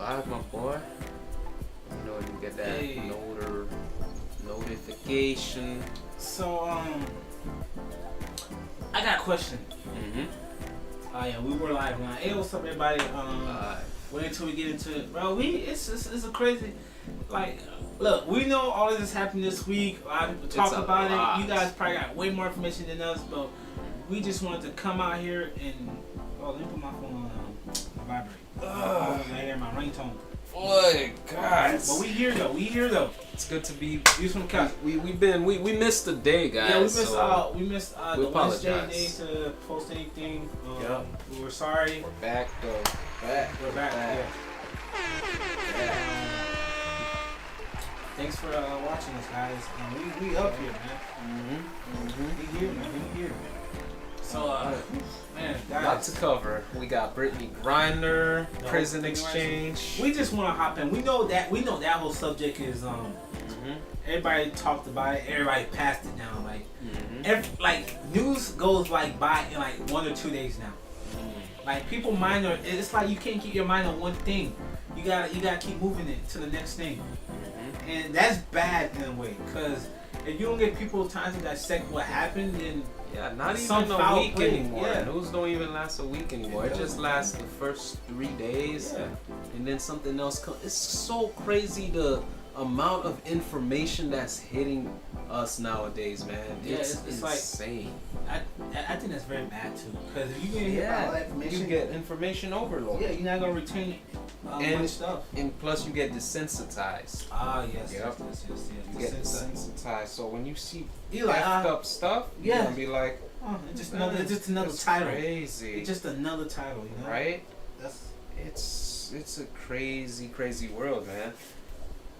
live, my boy. You know, you get that notification. So, I got a question. Mm-hmm. Yeah, we were live now. Hey, what's up, everybody? Wait until we get into it, bro. It's a crazy. Like, look, we know all of this happened this week. A lot of people talk about it. You guys probably got way more information than us, but we just wanted to come out here and. Oh, let me put my phone on vibrate. I hear my ringtone. Boy, guys. But we here though. It's good to be. Views from the couch. We missed the day, guys. Yeah, we missed the Wednesday day to post anything. We were sorry. We're back though. We're back. Yeah. Thanks for watching us, guys. We up here, man. We here, man. We here. So, man, guys. Lot to cover. We got Brittney Grinner, prison exchange. We just want to hop in. We know that whole subject is everybody talked about it. Everybody passed it down. Like news goes like by in like 1 or 2 days now. Like people mind it's like you can't keep your mind on one thing. You gotta keep moving it to the next thing. And that's bad in a way, because if you don't get people time to dissect what happened, then not even a week anymore. Yeah. News don't even last a week anymore. It just lasts the first 3 days, and then something else comes. It's so crazy the amount of information that's hitting us nowadays, man. It's insane. Like, I think that's very bad too, because if you get all that information, you get information overload. Yeah, you're not gonna retain much stuff. And plus, you get desensitized. Yes. Yep. Yes. You get desensitized. So when you see you like, effed up stuff, you're gonna be like, it's just another title. Crazy. It's just another title, you know? Right? It's a crazy world, man.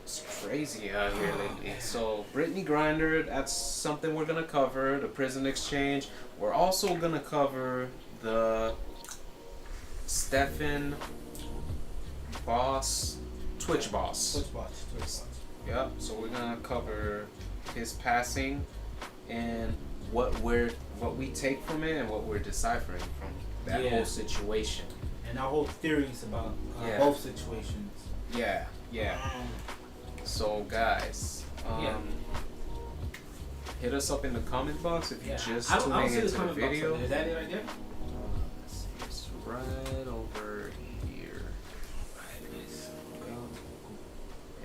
It's crazy out here lately. Man. So Brittney Griner, that's something we're gonna cover. The prison exchange. We're also gonna cover the Stephen boss, Twitch boss. Yep. So we're gonna cover his passing and what we take from it and what we're deciphering from that whole situation. And our whole theories about both situations. Yeah. So guys, hit us up in the comment box if you just tuning into the video. Is that it right there? It's right over here.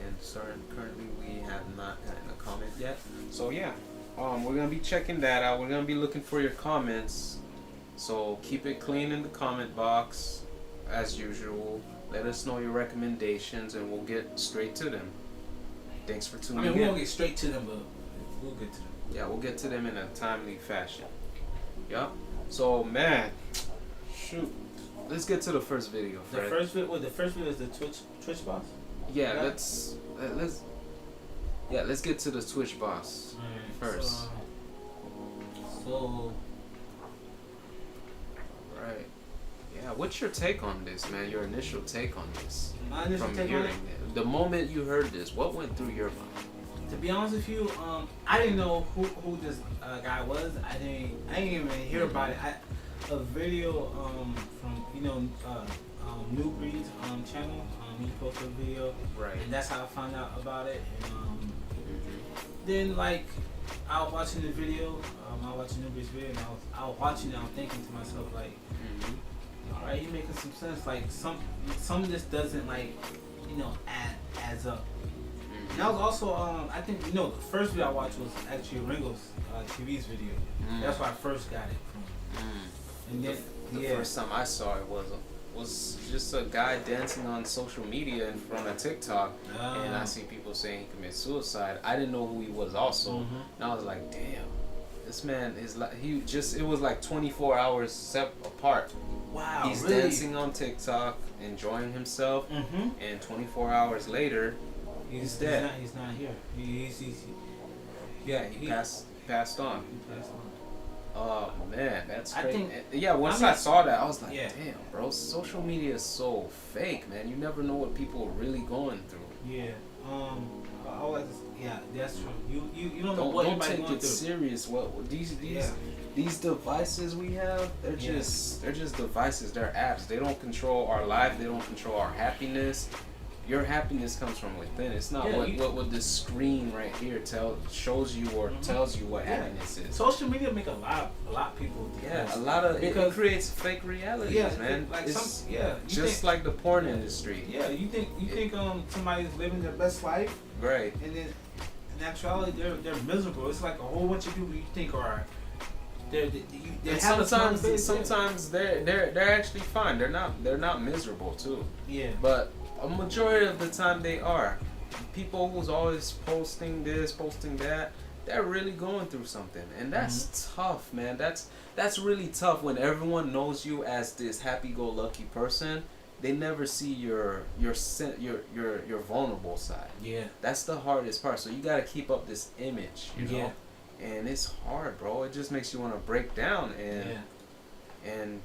And currently we have not gotten a comment yet. So we're gonna be checking that out. We're gonna be looking for your comments. So keep it clean in the comment box as usual. Let us know your recommendations and we'll get straight to them. Thanks for tuning in. We won't get straight to them, but we'll get to them. Yeah, we'll get to them in a timely fashion. Yeah. So man, shoot. Let's get to the first video, Fred. The first video is the Twitch boss? Yeah, let's get to the Twitch boss first. Right. Yeah, what's your take on this, man? Your initial take on this? My initial take on it? The moment you heard this, what went through your mind? To be honest with you, I didn't know who this guy was. I didn't even hear about it. A video from New Breed's channel. He posted a video, right? And that's how I found out about it. And then I was watching the video. I was watching New Breed's video, and I was watching it. I'm thinking to myself all right, he's making some sense. Like some of this doesn't adds up. And that was also I think the first video I watched was actually Ringo's TV's video. That's where I first got it from. And then the first time I saw it was just a guy dancing on social media in front of TikTok, and I see people saying he committed suicide. I didn't know who he was also, and I was like, damn, this man is like it was like 24 hours apart. Wow, he's really? dancing on TikTok, enjoying himself, and 24 hours later, he's dead. He's not here. He passed on. Oh man, that's crazy. Once I saw that, I was like, damn, bro, social media is so fake, man. You never know what people are really going through. Yeah. I like this. Yeah, that's true. You don't know what don't everybody take going it through. serious. What these these devices we have, they're just devices. They're apps. They don't control our life. They don't control our happiness. Your happiness comes from within. It's not what this screen right here shows you or tells you what happiness is. Social media make a lot of people. A lot of it creates fake realities, man. Like it's just like the porn industry. Yeah, you think somebody's living their best life, right? And then in actuality they're miserable. It's like a whole bunch of people you think are. Sometimes they're actually fine. They're not miserable too. Yeah. But a majority of the time they are. People who's always posting this, posting that, they're really going through something, and that's tough, man. That's really tough when everyone knows you as this happy-go-lucky person. They never see your vulnerable side. Yeah. That's the hardest part. So you gotta keep up this image, you know. And it's hard, bro. It just makes you want to break down and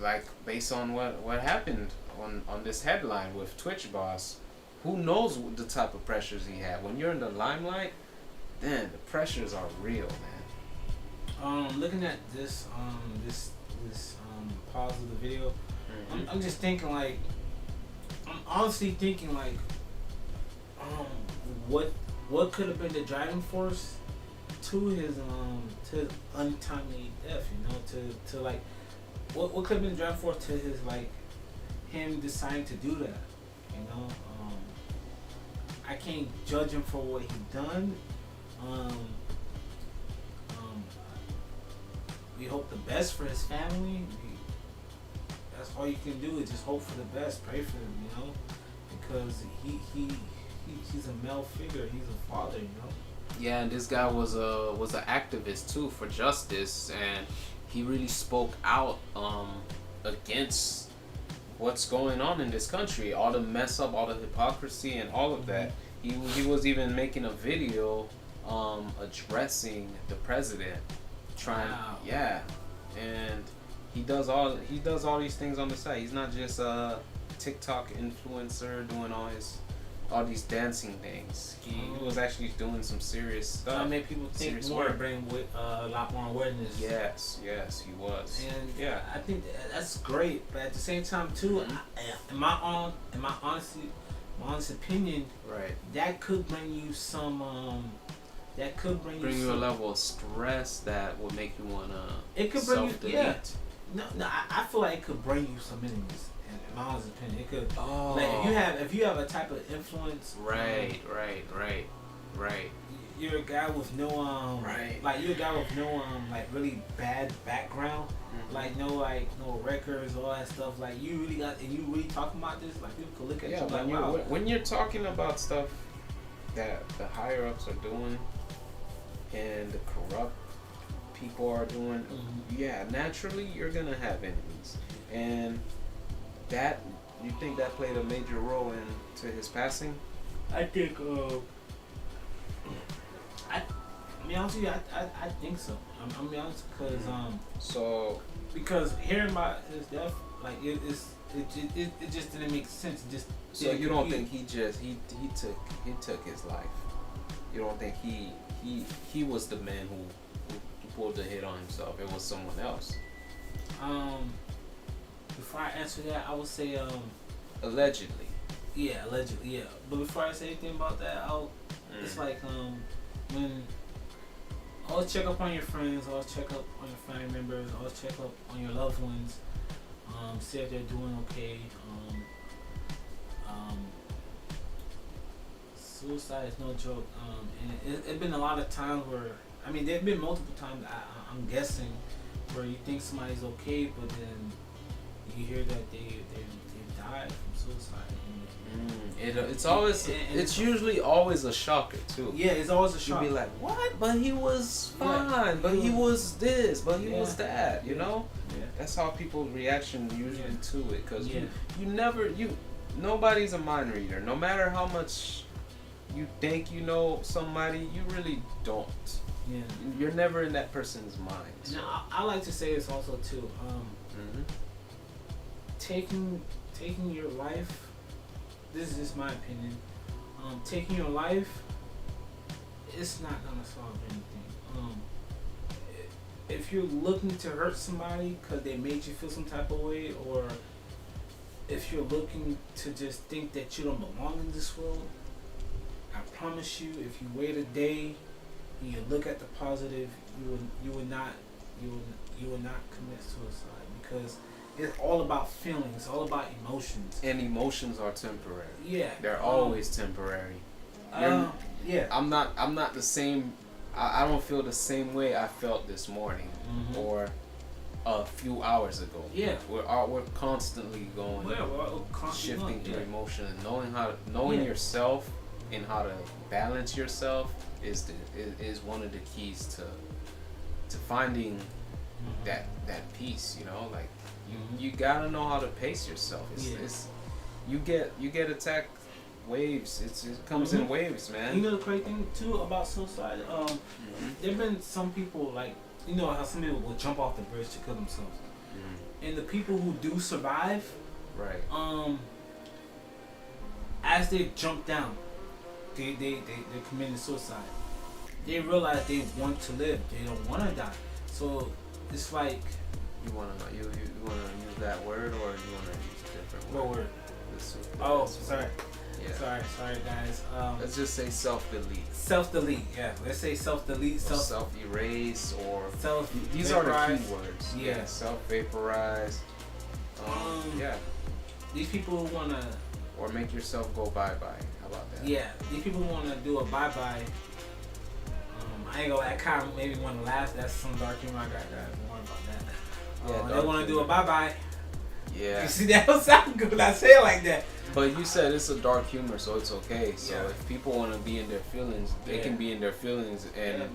like based on what happened on this headline with Twitch boss, who knows the type of pressures he had. When you're in the limelight, then the pressures are real, man. Looking at this pause of the video, I'm just thinking like, I'm honestly thinking like, what could have been the driving force to his untimely death, you know, to like what could have been the driving force to his like him deciding to do that, you know. I can't judge him for what he done. We hope the best for his family. That's all you can do is just hope for the best, pray for him, you know, because he's a male figure, he's a father, you know. Yeah, and this guy was an activist too for justice, and he really spoke out against what's going on in this country, all the mess up, all the hypocrisy, and all of that. He was even making a video addressing the president, and he does all these things on the side. He's not just a TikTok influencer doing all these dancing things. He was actually doing some serious stuff. I made people think more, bring a lot more awareness. Yes, he was. And I think that's great, but at the same time too, in my honest opinion, right, that could bring you some. That could bring you a level of stress that would make you wanna. It could bring you. No, I feel like it could bring you some enemies. In my honest opinion, it could. Like if you have a type of influence. Right. You're a guy with no like you're a guy with no like really bad background, like no records, all that stuff. Like you really talking about this, like people could look at you like, wow. When you're talking about stuff that the higher ups are doing and the corrupt people are doing, naturally you're gonna have enemies, and that you think that played a major role into his passing? I think. I mean, honestly, I think so. I'm be honest, because hearing about his death, like it just didn't make sense. So you don't think he took his life? You don't think he was the man who pulled the hit on himself? It was someone else. Before I answer that, I would say allegedly. Yeah, allegedly. Yeah, but before I say anything about that, it's like when always check up on your friends, always check up on your family members, always check up on your loved ones, see if they're doing okay. Suicide is no joke, and it's been a lot of times where, I mean, there've been multiple times I'm guessing where you think somebody's okay, but then you hear that they died from suicide. It's usually always a shocker too. Yeah, it's always a shock. You'll be like, what? But he was fine. But he was this. But he was that. You know. Yeah. That's how people's reaction usually to it. Cause nobody's a mind reader. No matter how much you think you know somebody, you really don't. Yeah. You're never in that person's mind. So. Now, I like to say this also too. Taking your life. This is just my opinion. Taking your life, it's not gonna solve anything. if you're looking to hurt somebody because they made you feel some type of way, or if you're looking to just think that you don't belong in this world, I promise you, if you wait a day and you look at the positive, you will not commit suicide, because it's all about feelings, it's all about emotions. And emotions are temporary. Yeah, they're always temporary. Yeah, I'm not the same. I don't feel the same way I felt this morning or a few hours ago. Yeah, we're constantly going, shifting through emotion, and knowing yourself and how to balance yourself is one of the keys to finding that peace. You know, like you gotta know how to pace yourself. It's you get attacked. Waves. It comes in waves, man. You know the crazy thing too about suicide. There've been some people, like, you know how some people will jump off the bridge to kill themselves, and the people who do survive, right? As they jump down, they're committing suicide. They realize they want to live. They don't want to die. So it's like, you wanna use that word, or you wanna use a different word? What word? Oh, sorry. Yeah. Sorry guys. Let's just say self-delete. Self-delete, yeah. Let's say self-delete, self-erase, or self-vaporize. These are the key words. Yeah. Self-vaporize. Yeah. These people who wanna, or make yourself go bye-bye. How about that? Yeah. These people who wanna do a bye-bye. I ain't gonna. I kind of maybe want to laugh. That's some dark humor. I got more about that. They want to do a bye-bye. Yeah. You see, that don't sound good when I say it like that. But you said it's a dark humor, so it's okay. So if people want to be in their feelings, they can be in their feelings, and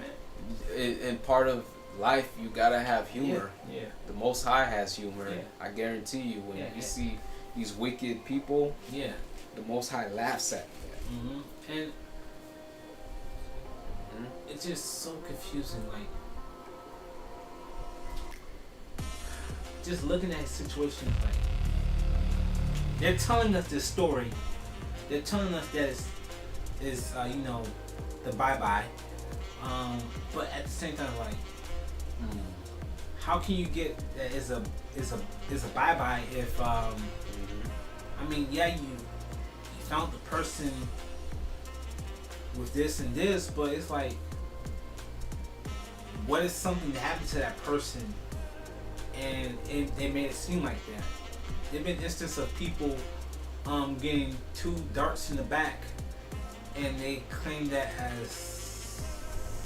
and part of life, you gotta have humor. Yeah. The Most High has humor. Yeah. I guarantee you, when you see these wicked people, the Most High laughs at them. And it's just so confusing. Like, just looking at situations, like, they're telling us this story. They're telling us that it's you know, the bye-bye. But at the same time, like, how can you get that is a bye-bye if I mean, you found the person with this and this, but it's like, what if something happened to that person and they made it seem like that? There've been instances of people getting 2 darts in the back, and they claim that as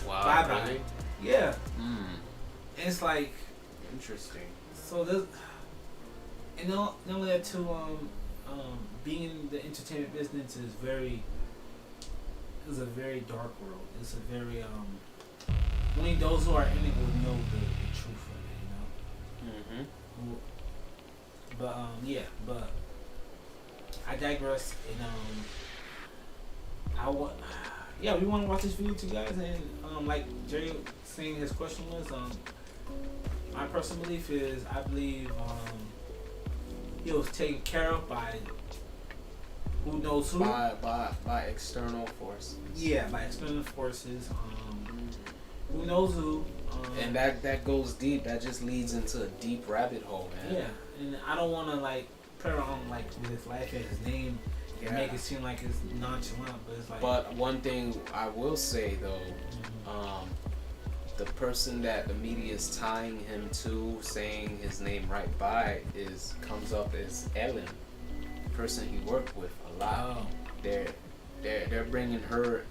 bye-bye. Really? Yeah. And it's like, interesting. So there's, and not only that too, being in the entertainment business is a very dark world. It's a very only those who are in it will know the truth of it, you know. But I digress. And we want to watch this video too, guys. And like Jerry saying, his question was, my personal belief is, I believe he was taken care of by who knows who. By external forces. Yeah, by external forces. Who knows who. And that goes deep. That just leads into a deep rabbit hole, man. Yeah, and I don't want to like put it on like with his life and his name and make it seem like it's nonchalant, but it's like. But one thing I will say though, the person that the media is tying him to, saying his name right by, comes up as Ellen, the person he worked with a lot. Oh. They're bringing her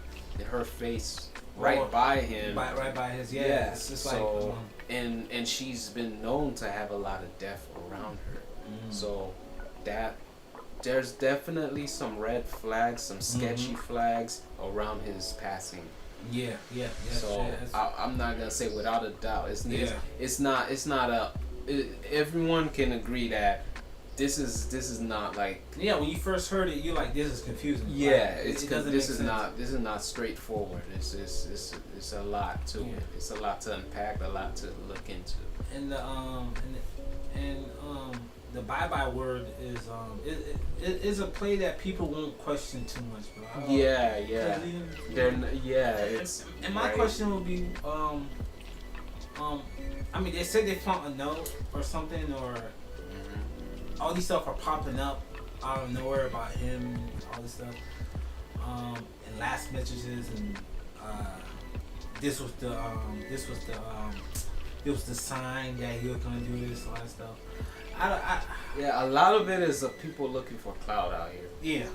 face right by him. Right by his, It's just so, like, and she's been known to have a lot of death around her. So that there's definitely some red flags, some sketchy flags around his passing. Yeah. So I'm not gonna say without a doubt. It's not everyone can agree that this is not like. Yeah, when you first heard it, you're like, this is confusing. Yeah, this is not straightforward. It's a lot to it. It's a lot to unpack, a lot to look into. And the bye-bye word is a play that people won't question too much, bro. It's. And my question would be, I mean, they said they found a note or something, or all these stuff are popping up out of nowhere about him, all this stuff, and last messages, and this was the sign that he was gonna do this, all that stuff. Yeah, a lot of it is people looking for clout out here. Yeah,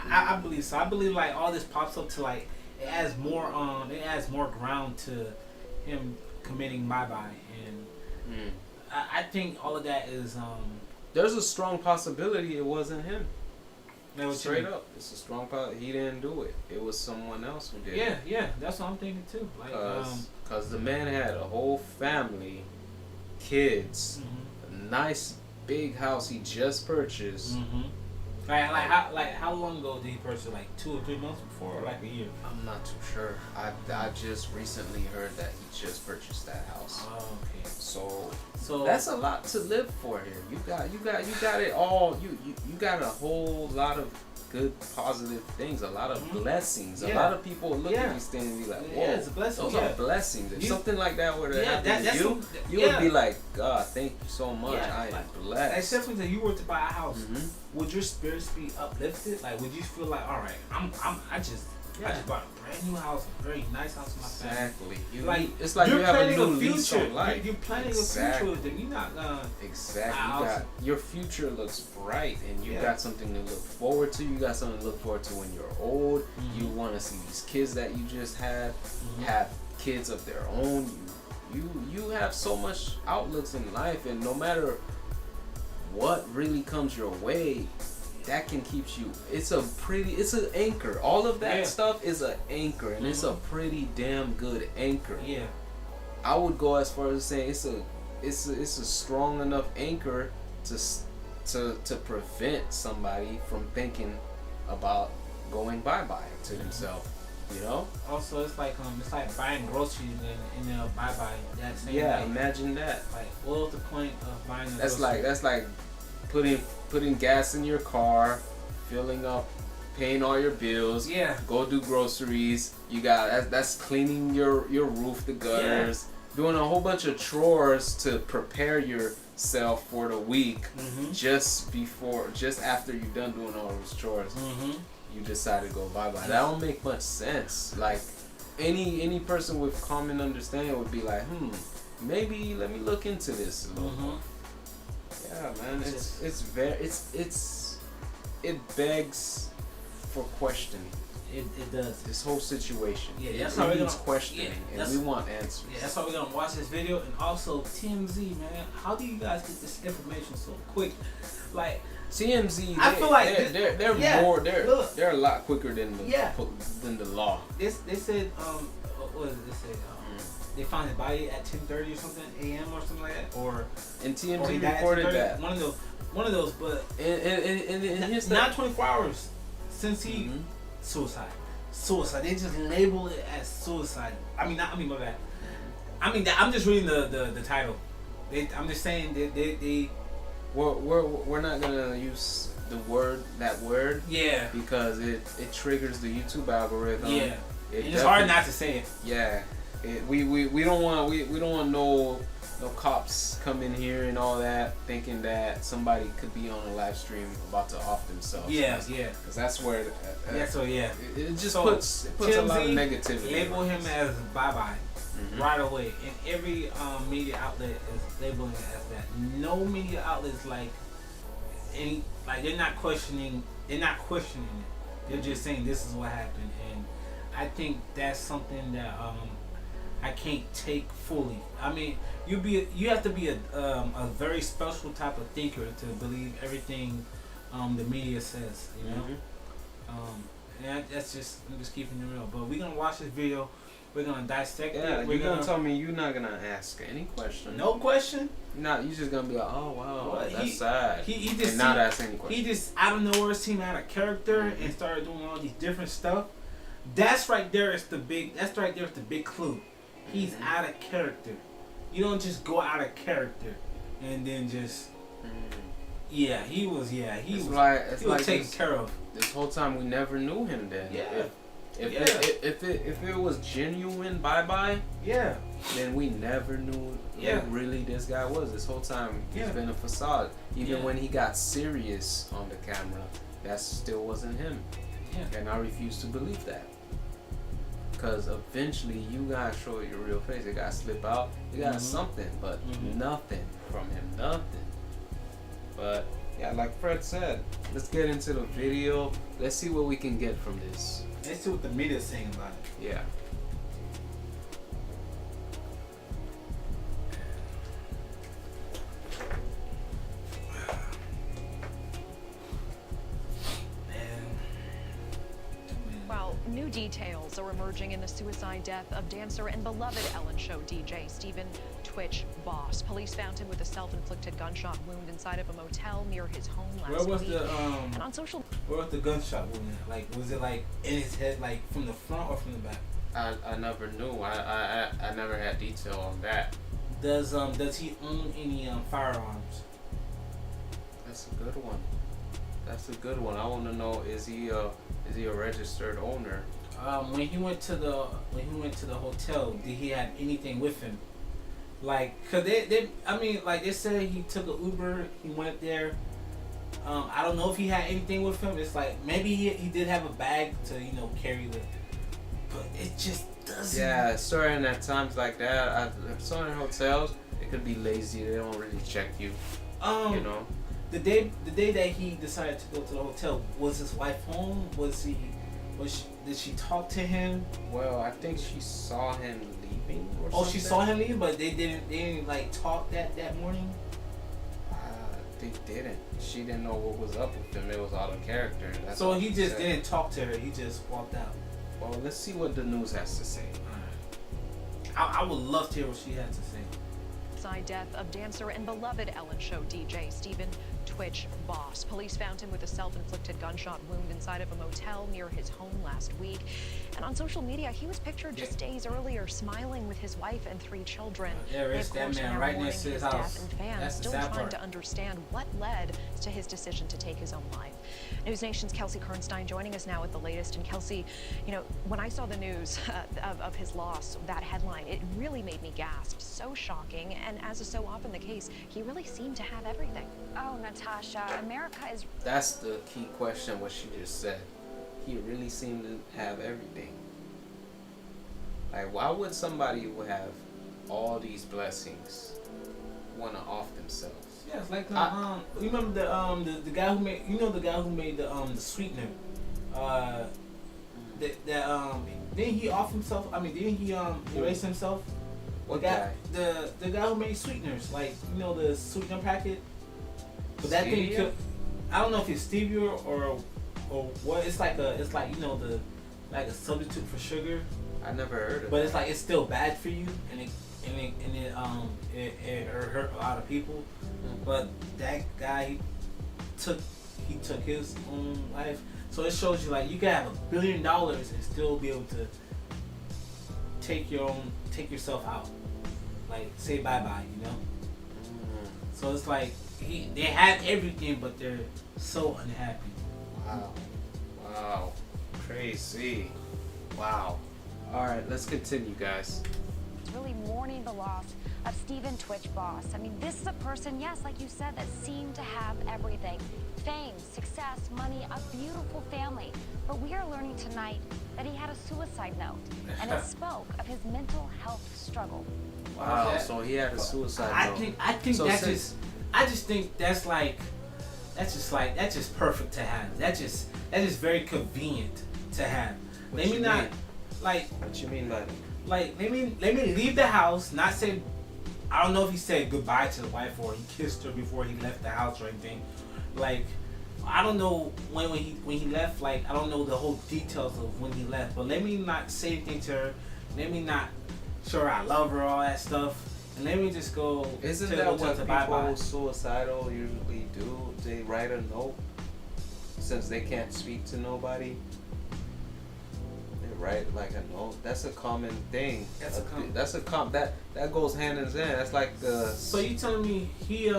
I believe so. I believe like all this pops up to like it adds more ground to him committing bye-bye, and I think all of that is there's a strong possibility it wasn't him. Straight mean? up, it's a strong possibility. He didn't do it. It was someone else who did it. Yeah, that's what I'm thinking too. Like, cause the man had a whole family, kids, a nice big house he just purchased. Like how long ago did he purchase? Like 2 or 3 months before, or like a year? I'm not too sure. I just recently heard that he just purchased that house. Oh, okay. So that's a lot to live for here. You got it all. You got a whole lot of good positive things, a lot of blessings. A lot of people look at these things and be like, whoa, it's a blessing. Those are blessings. If something like that were to happen to you would would be like, God, thank you so much. I am blessed. Except for that you were to buy a house, would your spirits be uplifted? Like, would you feel like, all right, I just bought a brand new house, a very nice house for my family. Exactly. It's like you're you have a planning new a future. lease on life. You're planning a future with them. You're not gonna. Exactly. Your future looks bright, and you got something to look forward to. You got something to look forward to when you're old. You want to see these kids that you just had have kids of their own. You have so much outlooks in life, and no matter what really comes your way, that can keep you. It's an anchor. All of that stuff is an anchor, and it's a pretty damn good anchor. Yeah. I would go as far as saying it's a strong enough anchor to prevent somebody from thinking about going bye-bye to themselves. You know. Also, it's like buying groceries and bye-bye. That same Yeah, night. imagine that. Like, what was the point of buying? That's like putting gas in your car, filling up, paying all your bills. Yeah. Go do groceries. You got that's cleaning your roof, the gutters, doing a whole bunch of chores to prepare yourself for the week. Just after you're done doing all those chores, you decide to go bye-bye. That don't make much sense. Like any person with common understanding would be like, maybe let me look into this a little more. Yeah, man, it begs for questioning. It does. This whole situation. Yeah, that's it how we're needs gonna questioning, and we want answers. Yeah, that's how we're gonna watch this video. And also TMZ, man, how do you guys get this information so quick? Like TMZ, I feel like they're a lot quicker than the law. They said what did they say? They found his body at 10:30 or something a.m. or something like that, and TMZ reported that one of those, but and not 24 hours since he suicide. They just label it as suicide. My bad. I'm just reading the title. I'm just saying they. We're not gonna use that word. Yeah. Because it triggers the YouTube algorithm. Yeah. It's hard not to say it. Yeah. We don't want no cops come in here and all that thinking that somebody could be on a live stream about to off themselves. Yeah. Because that's where. It just puts a lot of negativity. Label him as bye-bye. Right away, and every media outlet is labeling it as that. No media outlet is they're not questioning it. They're just saying this is what happened, and I think that's something that I can't take fully. You have to be a very special type of thinker to believe everything the media says. You know, and I'm just keeping it real. But we're gonna watch this video. We're gonna dissect it. You're gonna tell me you're not gonna ask any question. No question. You're just gonna be like, oh wow, well, that's sad. He just not ask any question. He just out of nowhere seemed out of character and started doing all these different stuff. That's right there. It's the big. That's right there. It's the big clue. He's out of character. You don't just go out of character and then just. Yeah, he was taken care of. This whole time we never knew him then. Yeah. If it was genuine bye-bye, then we never knew who really this guy was. This whole time he's been a facade. Even when he got serious on the camera, that still wasn't him. Yeah. And I refuse to believe that. Because eventually you gotta show your real face. It gotta slip out. You got something, but nothing from him. Nothing. But yeah, like Fred said, let's get into the video. Let's see what we can get from this. Let's see what the media's saying about it. Yeah. New details are emerging in the suicide death of dancer and beloved Ellen Show DJ Stephen Twitch Boss. Police found him with a self-inflicted gunshot wound inside of a motel near his home last week. Where was the and on social? Where was the gunshot wound? Like, was it like in his head, like from the front or from the back? I never knew. I never had detail on that. Does he own any firearms? That's a good one. That's a good one. I want to know, is he a registered owner? When he went to the hotel, did he have anything with him? Like, cause they said he took an Uber. He went there. I don't know if he had anything with him. It's like maybe he did have a bag to carry the, but it just doesn't. Yeah, certain at times like that. Certain hotels, it could be lazy. They don't really check you. The day that he decided to go to the hotel, was his wife home? Did she talk to him? Well, I think she saw him leaving or something. Oh, she saw him leaving, but they didn't like talk that morning? They didn't. She didn't know what was up with him. It was out of character. That's so he just didn't talk to her. He just walked out. Well, let's see what the news has to say. I would love to hear what she had to say. Suicide death of dancer and beloved Ellen Show DJ Stephen Twitch Boss. Police found him with a self-inflicted gunshot wound inside of a motel near his home last week. And on social media, he was pictured just days earlier smiling with his wife and 3 children. Yeah, they, of course, that man are right next to his house. And fans That's still trying to understand what led to his decision to take his own life. News Nation's Kelsey Kernstein joining us now with the latest. And Kelsey, when I saw the news of his loss, that headline, it really made me gasp. So shocking. And as is so often the case, he really seemed to have everything. Oh, Natasha, America is... That's the key question, what she just said. He really seemed to have everything. Like, why would somebody who have all these blessings want to off themselves? Yeah, it's like you remember the guy who made the sweetener. Didn't he off himself? I mean, didn't he erase himself? What guy? The guy who made sweeteners, like the sweetener packet. But that thing could, I don't know if it's stevia or what. It's like a substitute for sugar. I never heard of it. But it's like it's still bad for you, and it hurt a lot of people. But that guy, he took his own life. So it shows you, like, you can have $1 billion and still be able to take yourself out, like say bye-bye, So it's like they have everything, but they're so unhappy. Wow, crazy. Wow. All right, let's continue, guys. Really mourning the loss of Stephen Twitch Boss. I mean, this is a person, yes, like you said, that seemed to have everything. Fame, success, money, a beautiful family. But we are learning tonight that he had a suicide note, and it spoke of his mental health struggle. Wow, so he had a suicide note. I just think that's just perfect to have. That's just very convenient to have. What you mean by that? Like, let me leave the house, not say, I don't know if he said goodbye to the wife or he kissed her before he left the house or anything. Like, I don't know when he left, like, I don't know the whole details of when he left, but let me not say anything to her. Let me not show her I love her, all that stuff. And let me just go. Isn't that what people suicidal usually do? They write a note since they can't speak to nobody. Right, like a note. That's a common thing. That goes hand in hand. That's like the. So you telling me he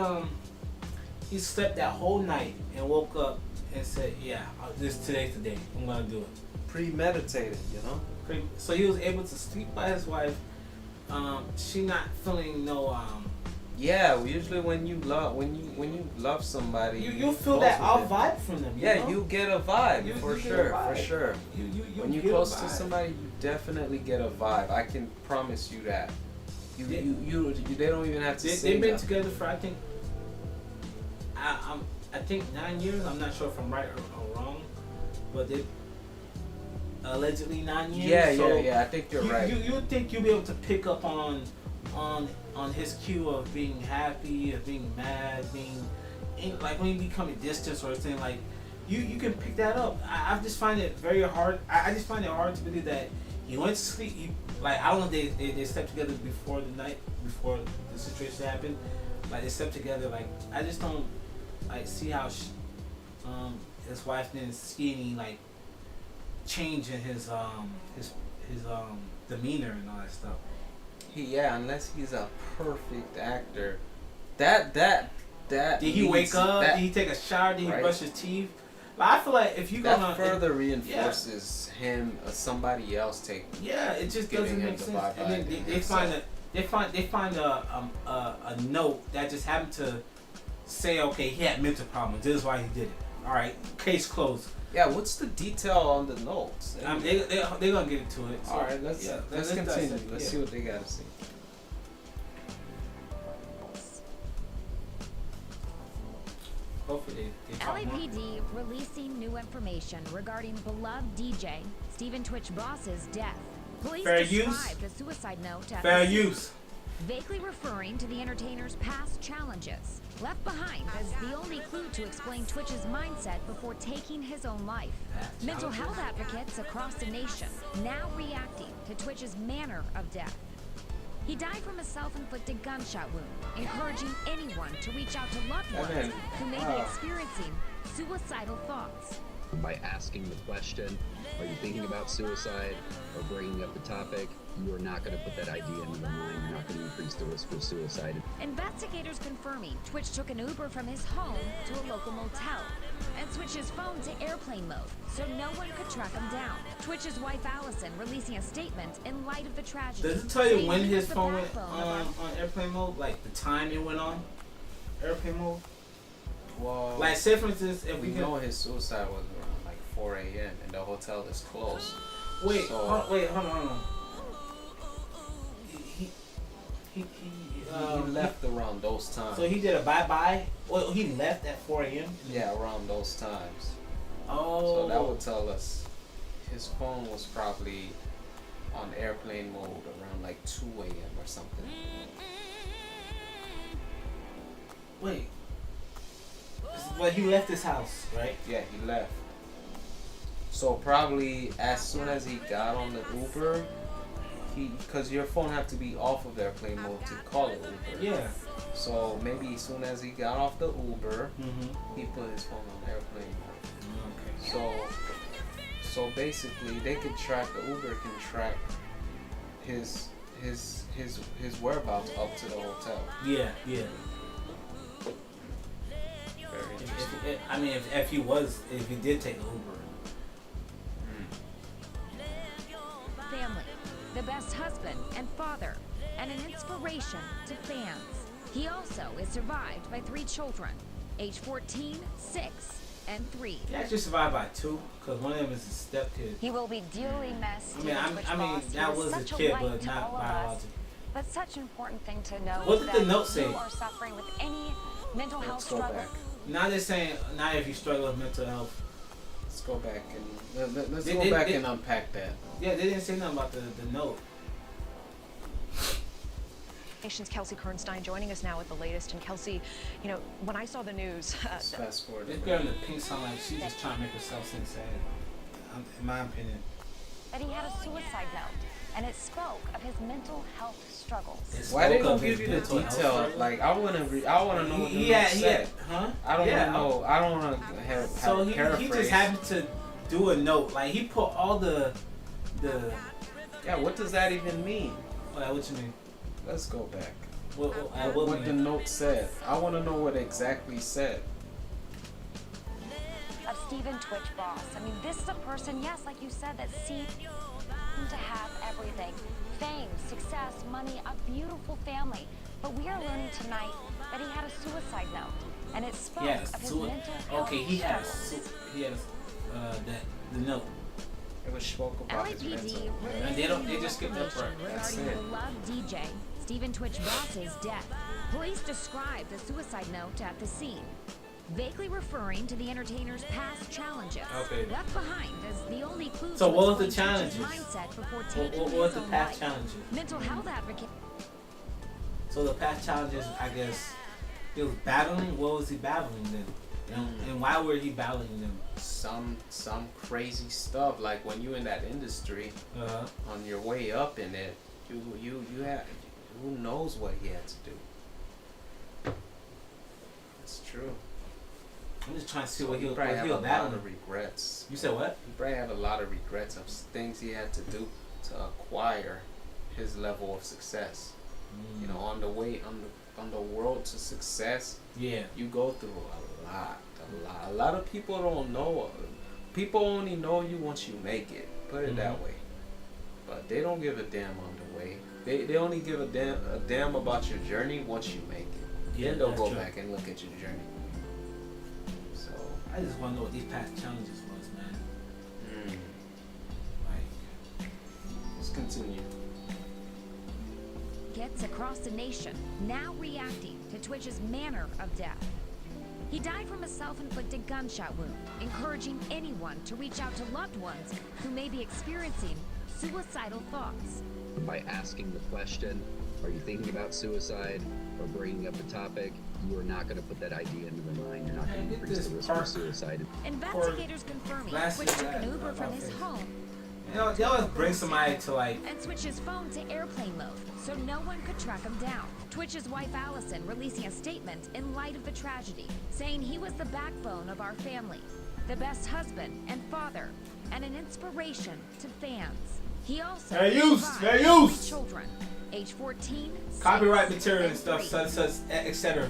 slept that whole night and woke up and said, "Yeah, today's the day. I'm gonna do it." Premeditated, So he was able to sleep by his wife, she not feeling no Yeah, usually when you love somebody, you feel that close with them. vibe from them. Yeah, know? you get a vibe You for get a sure, vibe. for sure. When you get a close to vibe. somebody, you definitely get a vibe. I can promise you that. They don't even have to say They've been nothing. together for I think 9 years. I'm not sure if I'm right or wrong, but they allegedly 9 years. Yeah. I think you're right. You would think you'll be able to pick up on his cue of being happy, of being mad, like when he becoming distant or something. Like you can pick that up. I just find it very hard. I just find it hard to believe that he went to sleep. I don't know if they slept together before the situation happened. Like they slept together. Like I just don't see how his wife didn't see any like change in his demeanor and all that stuff. Unless he's a perfect actor. That Did he wake up? Did he take a shower? Did he brush his teeth? Like, I feel like if you that further reinforces him somebody else taking. Yeah, it just doesn't make sense. And then they find a note that just happened to say, okay, he had mental problems. This is why he did it. All right, case closed. Yeah, what's the detail on the notes? They're gonna get into it. So, all right, let's continue. Let's see what they gotta say. Hopefully they talk more. LAPD releasing new information regarding beloved DJ Stephen Twitch Boss's death. Police Fair described a suicide note at Fair the scene, use. vaguely referring to the entertainer's past challenges. Left behind as the only clue to explain Twitch's mindset before taking his own life. Mental health advocates across the nation now reacting to Twitch's manner of death. He died from a self-inflicted gunshot wound, encouraging anyone to reach out to loved ones who may be experiencing suicidal thoughts. By asking the question, are you thinking about suicide, or bringing up the topic, you are not going to put that idea into your mind. You're not going to increase the risk of suicide. Investigators confirming Twitch took an Uber from his home to a local motel and switched his phone to airplane mode so no one could track him down. Twitch's wife Allison releasing a statement in light of the tragedy. Does it tell you when saying his was the phone went backbone of on airplane mode? Like the time it went on airplane mode? Well, Like say for instance, if we know his suicide was around like 4 a.m. and the hotel is closed. Wait, So, hold on. He left around those times. So he did a bye-bye? Well, he left at 4 a.m.? Yeah, around those times. Oh. So that would tell us his phone was probably on airplane mode around like 2 a.m. or something. Wait. Well, he left his house, right? Yeah, he left. So probably as soon as he got on the Uber, because your phone have to be off of airplane mode to call it Uber. Yeah. So maybe as soon as he got off the Uber, Mm-hmm. he put his phone on airplane mode. Okay. So basically, they can track, the Uber can track his whereabouts up to the hotel. Yeah. Very interesting. If he did take an Uber. family, the best husband and father, and an inspiration to fans. He also is survived by 3 children, age 14, 6, and 3. He actually survived by 2, because one of them is his stepkid. He will be dearly missed. That was a kid, but not biological. But such an important thing to know. What did the note say? You are suffering with any mental health Let's go struggle. back. Now they're saying, now if you struggle with mental health. Let's go back and let's They- go they- back they- and unpack that. Yeah, they didn't say nothing about the note. Nation's Kelsey Kernstein joining us now with the latest. And Kelsey, when I saw the news, Let's fast forward. This girl in the pink sound like she's just trying to make herself seem sad. In my opinion. That he had a suicide note, and it spoke of his mental health struggles. Why they Spoke don't of give his you the mental health detail? struggle. Like I wanna know what the note said. Huh? I don't Yeah, wanna know. I don't wanna have So he paraphrase. just happened to do a note. Like he put all the. Yeah, what does that even mean? What you mean? Let's go back. What The note said. I want to know what exactly said. Of Stephen Twitch Boss. I mean, this is a person, yes, like you said, that seemed to have everything. Fame, success, money, a beautiful family. But we are learning tonight that he had a suicide note. And it spoke of his mental health he has the note. It was spoke about his mental. And they just skipped that part. That's regarding it. the Love DJ, Stephen Twitch Boss's death. Police described the suicide note at the scene, vaguely referring to the entertainer's past challenges. Okay. Left behind as the only clue So to what was the explain Twitch's challenges? mindset before taking What was his the own past life. challenges? Mental health advocate. So the past challenges, I guess, he was battling. What was he battling then? And why were he battling them? Some crazy stuff, like when you in that industry, on your way up in it, you had, who knows what he had to do. It's true. I'm just trying to see So what he he was probably have a lot battling. of regrets. You said what? He probably have a lot of regrets of things he had to do to acquire his level of success. You know, on the way, on the road to success, Yeah. you go through a lot. A lot of people don't know. People only know you once you make it. Put it that way. But they don't give a damn on the way. They only give a damn about your journey once you make it. Yeah, Then they'll that's go true. back and look at your journey. So, I just want to know what these past challenges was, man. Like, let's continue. Gets across the nation, now reacting to Twitch's manner of death. He died from a self-inflicted gunshot wound, encouraging anyone to reach out to loved ones who may be experiencing suicidal thoughts. By asking the question, are you thinking about suicide, or bringing up the topic, you are not going to put that idea into the mind. You're not going to Get increase this the risk part. of suicide. Investigators confirming last Twitch year, took an that- Uber from his okay. home they always bring somebody to like. and switched his phone to airplane mode so no one could track him down. Twitch's wife Allison releasing a statement in light of the tragedy, saying he was the backbone of our family, the best husband and father, and an inspiration to fans. He also Fair use, survived fair 3 use. children, age 14, Copyright 6, material and stuff, 3. such, etc.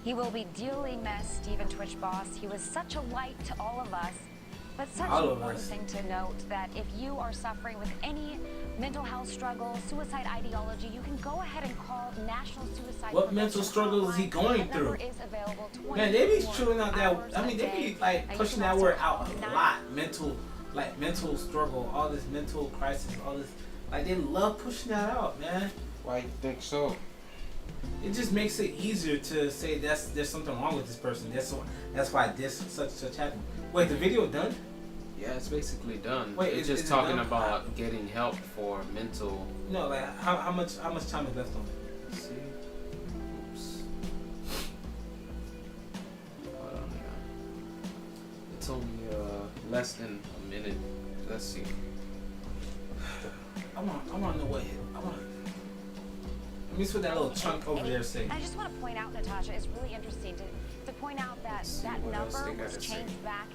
He will be dearly missed, Stephen Twitch Boss. He was such a light to all of us. But such All an of important us. thing to note that if you are suffering with any mental health struggle, suicide ideology, you can go ahead and call National Suicide What Prevention mental struggle is he Hotline. going That number through? is available Man, they be 24 shooting out hours that. I mean, a they day. be like And you pushing can that also word call out a 9 lot. Mental struggle, all this mental crisis, all this. Like they love pushing that out, man. Why you think so? It just makes it easier to say there's something wrong with this person. That's why this such happened. Wait, the video done? Yeah, it's basically done. Wait, it's is just it talking done? about getting help for mental. No, like how much time is left on it? Let's see. Oops. Hold on, yeah. It's only less than a minute. Let's see. I want to know what I want. Let me put that little chunk over there. Say. I just want to point out, Natasha, it's really interesting to point out that See that what else number they was gotta say. changed back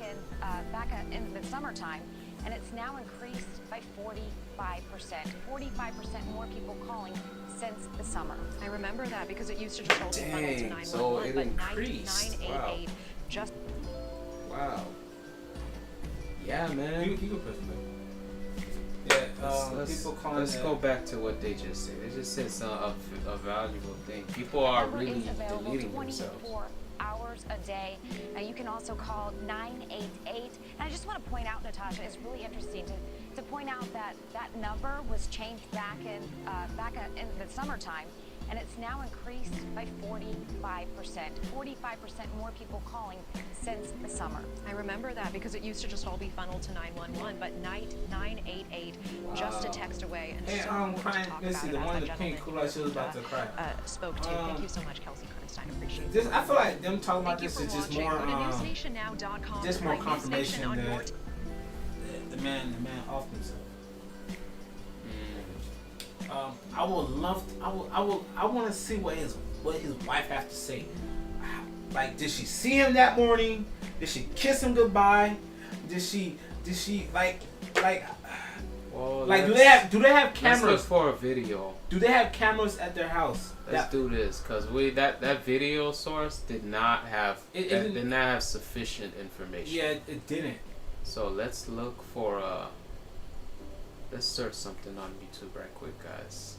in the summertime, and it's now increased by 45%. 45% more people calling since the summer. I remember that because it used to just hold the funnel to Dang, 911, so it but increased. 988 just Wow. Yeah, man. You can press play. Yeah, people calling. Let's go back to what they just said. They just said a valuable thing. People are Number really is available deleting 24 themselves. hours a day. You can also call 988. And I just want to point out, Natasha, it's really interesting to point out that that number was changed back in the summertime, and it's now increased by 45%. 45% more people calling since the summer. I remember that because it used to just all be funneled to 911, but 988 just a text away, and Hey, so I'm important crying. to talk Listen, about the it, one as in the that pink, gentleman cool like she was about to cry. spoke to. Thank you so much, Kelsey Kernstein. Appreciate it. Just, I feel like them talking about Thank you this for is just watching. more, Go to newsnationnow.com just to more find confirmation News Nation on your that the man off himself. I would love. I want to see what his wife has to say. Like, did she see him that morning? Did she kiss him goodbye? Did she like? Well, Like, do they have Let's cameras? look for a video. Do they have cameras at their house? Let's do this, cause that video source did not have did not have sufficient information. Yeah, it didn't. So let's look for Let's search something on YouTube right quick, guys.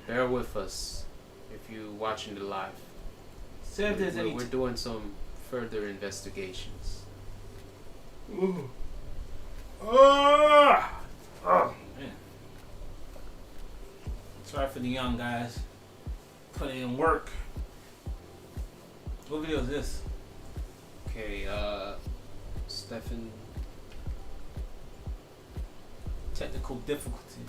Bear with us if you watching the live. See if there's any. We're doing some further investigations. Ooh. Oh man. Sorry for the young guys. Putting in work. What video is this? Okay, Stephen. Technical difficulty.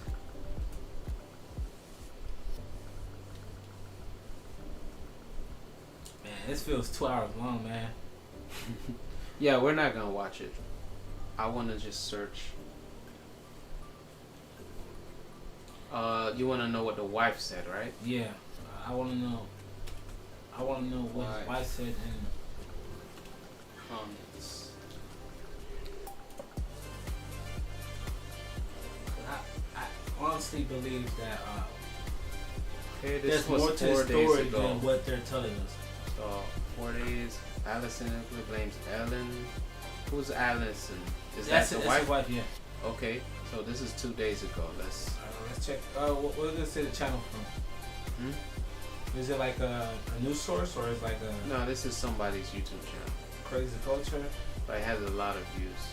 Man, this feels 2 hours long, man. Yeah, we're not gonna watch it. I wanna just search. You wanna know what the wife said, right? Yeah, I want to know. I want to know what his wife said and comments. I honestly believe that Okay, this there's was more to the 4 days story ago. than what they're telling us. So 4 days. Allison blames Ellen. Who's Allison? Is That's that the that's wife? his wife, yeah. Okay, so this is 2 days ago. Let's check. What does it say the channel from? Is it like a news source or is it like a No, this is somebody's YouTube channel, crazy culture? but it has a lot of views.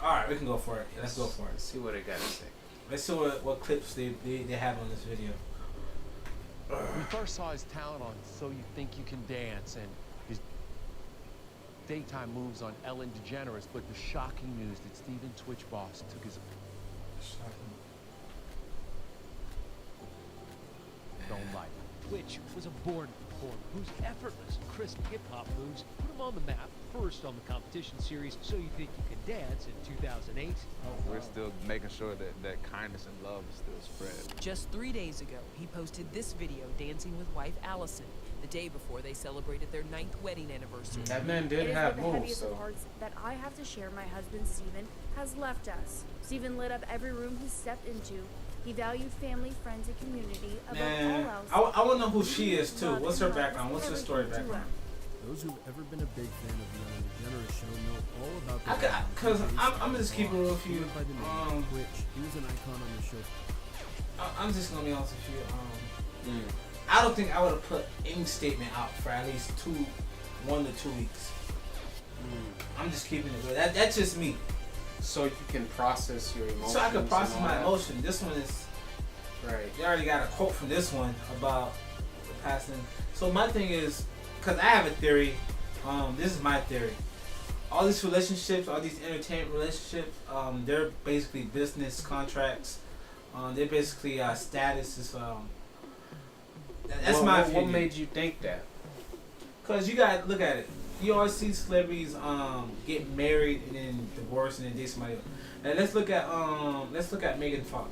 All right, we can go for it. Let's go for it. Let's see what it got to say. Let's see what clips they have on this video. We first saw his talent on So You Think You Can Dance and his daytime moves on Ellen DeGeneres, but the shocking news that Steven Twitch Boss took his own life. Twitch was a born performer whose effortless, crisp hip-hop moves put him on the map, first on the competition series So You Think You Can Dance in 2008. We're still making sure that kindness and love is still spread. Just 3 days ago, he posted this video dancing with wife Allison, the day before they celebrated their 9th wedding anniversary. That man It did is have with the moves, heaviest of so hearts that I have to share my husband Steven has left us. Steven lit up every room he stepped into. He valued family, friends, and community above Man, all else. I want to know who she is too. What's her background? What's her story background? Those who've ever been a big fan of the Ellen DeGeneres show know all about the Cause I'm just keeping it real with you. By the name Twitch, he was an icon on the show. I'm just gonna be honest with you. I don't think I would have put any statement out for at least 1 to 2 weeks. I'm just keeping it real. That's just me. so you can process your emotions. So I can process and all my that. emotion. This one is Right. you already got a quote from this one about the passing. So my thing is, cause I have a theory. This is my theory. All these relationships, all these entertainment relationships, they're basically business contracts. They're basically statuses. That's my opinion. What made you think that? Cause you gotta look at it. You always see celebrities get married and then divorce and then date somebody else. And let's look at Megan Fox.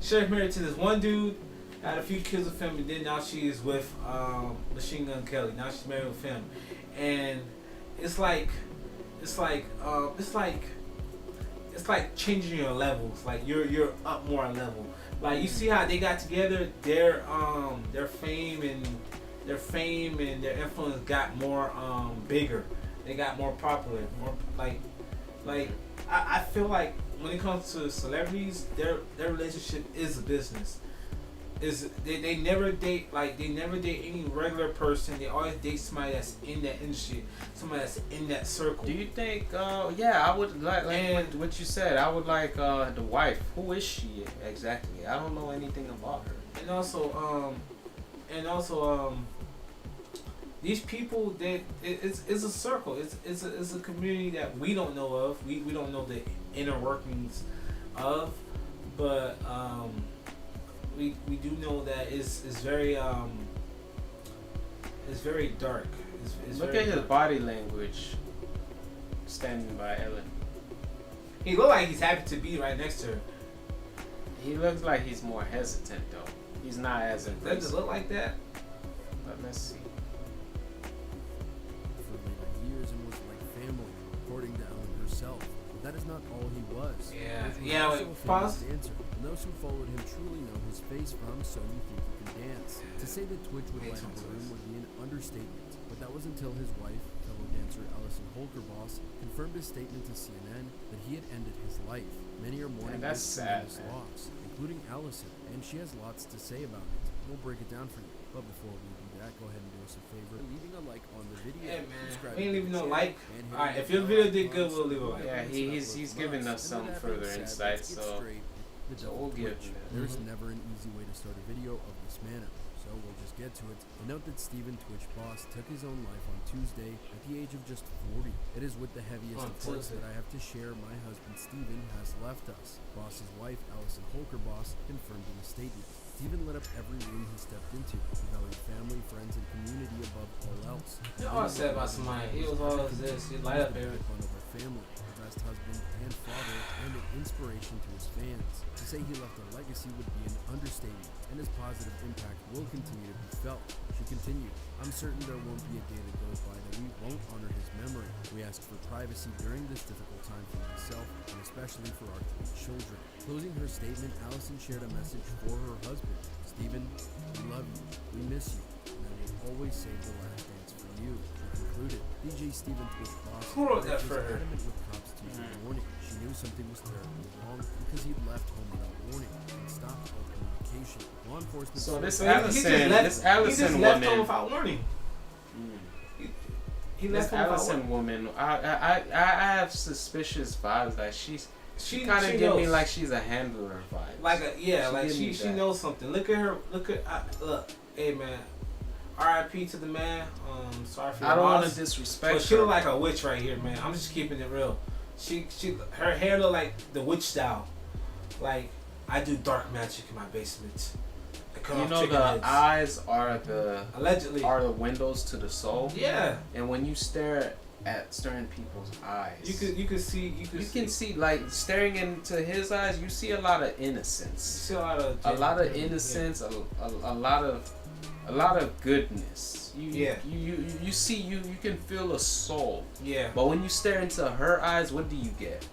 She was married to this one dude, had a few kids with him, and then now she is with Machine Gun Kelly. Now she's married with him, and it's like changing your levels. Like you're up more a level. Like you see how they got together, their fame and their influence got more bigger. They got more popular. More like I feel like when it comes to celebrities, their relationship is a business. They never date any regular person. They always date somebody that's in that industry, somebody that's in that circle. Do you think? Yeah, I would like what you said. I would like the wife. Who is she exactly? I don't know anything about her. And also, these people, it's a circle. It's a community that we don't know of. We don't know the inner workings of, but we do know that it's very dark. It's Look very at his dark. body language. Standing by Ellen, He look like he's happy to be right next to her. he looks like he's more hesitant though. He's not as Does it embracing. look like that? But let's see. For years and was like family, according to Ellen herself. But that is not all he was. Yeah. Twitch was Yeah, also wait, a famous pause. dancer, and those who followed him truly know his face from So You Think You Can Dance. To say that Twitch would light up the room would be an understatement, but that was until his wife, fellow dancer announcer Allison Holker Boss confirmed his statement to CNN that he had ended his life. Many are mourning that's his sad, tremendous man. loss, including Allison, and she has lots to say about it. We'll break it down for you. But before we do that, go ahead and do us a favor, leaving a like on the video. Yeah, man. subscribe We ain't to leaving the no channel, like. and hit Alright, the if your bell video icon did good, so we'll leave a you like. Yeah, know he's what's giving up. us And some with that further being said, insight, let's get so straight into the so devil we'll give Twitch. you that. There's never an easy way to start a video of this manner, so we'll just get to it. And note that Stephen Twitch Boss took his own life on Tuesday at the age of just 40. It is with the heaviest On of hearts Tuesday. that I have to share my husband Stephen has left us. Boss's wife, Allison Holker Boss, confirmed in a statement. Stephen lit up every room he stepped into. He valued family, friends, and community above all else. You know what I said about somebody? He was always this. He light up everything. Backbone of our family, the best husband and father, and an inspiration to his fans. To say he left a legacy would be an understatement, and his positive impact will continue to be felt. She continued, I'm certain there won't be a day that goes by that we won't honor his memory. We ask for privacy during this difficult time for myself, and especially for our 3 children. Closing her statement, Allison shared a message for her husband. Stephen, we love you, we miss you, and I will always save the last dance for you. She concluded, DJ Stephen Twitch Boss Who wrote that was for her? adamant with cops Tuesday morning. She knew something was terribly wrong because he'd left home without warning and stopped all communication. Law enforcement. So this So he Allison, just left home woman, without warning. He this left home without Allison warning. woman, I have suspicious vibes that she kind of she give me knows. like she's a handler vibe. Like a like give me she that. knows something. Look at her. Look. Hey man. R.I.P. to the man. Sorry for your I don't want loss. to disrespect But she her. look like a witch right here, man. I'm just keeping it real. Her hair look like the witch style. Like I do dark magic in my basement. I cut You off know chicken the heads. eyes are the Allegedly. windows to the soul. Yeah. And when you stare at certain people's eyes, You can see like staring into his eyes. You see a lot of innocence. see a lot of Innocence. A lot of goodness. You see you can feel a soul. Yeah. But when you stare into her eyes, what do you get?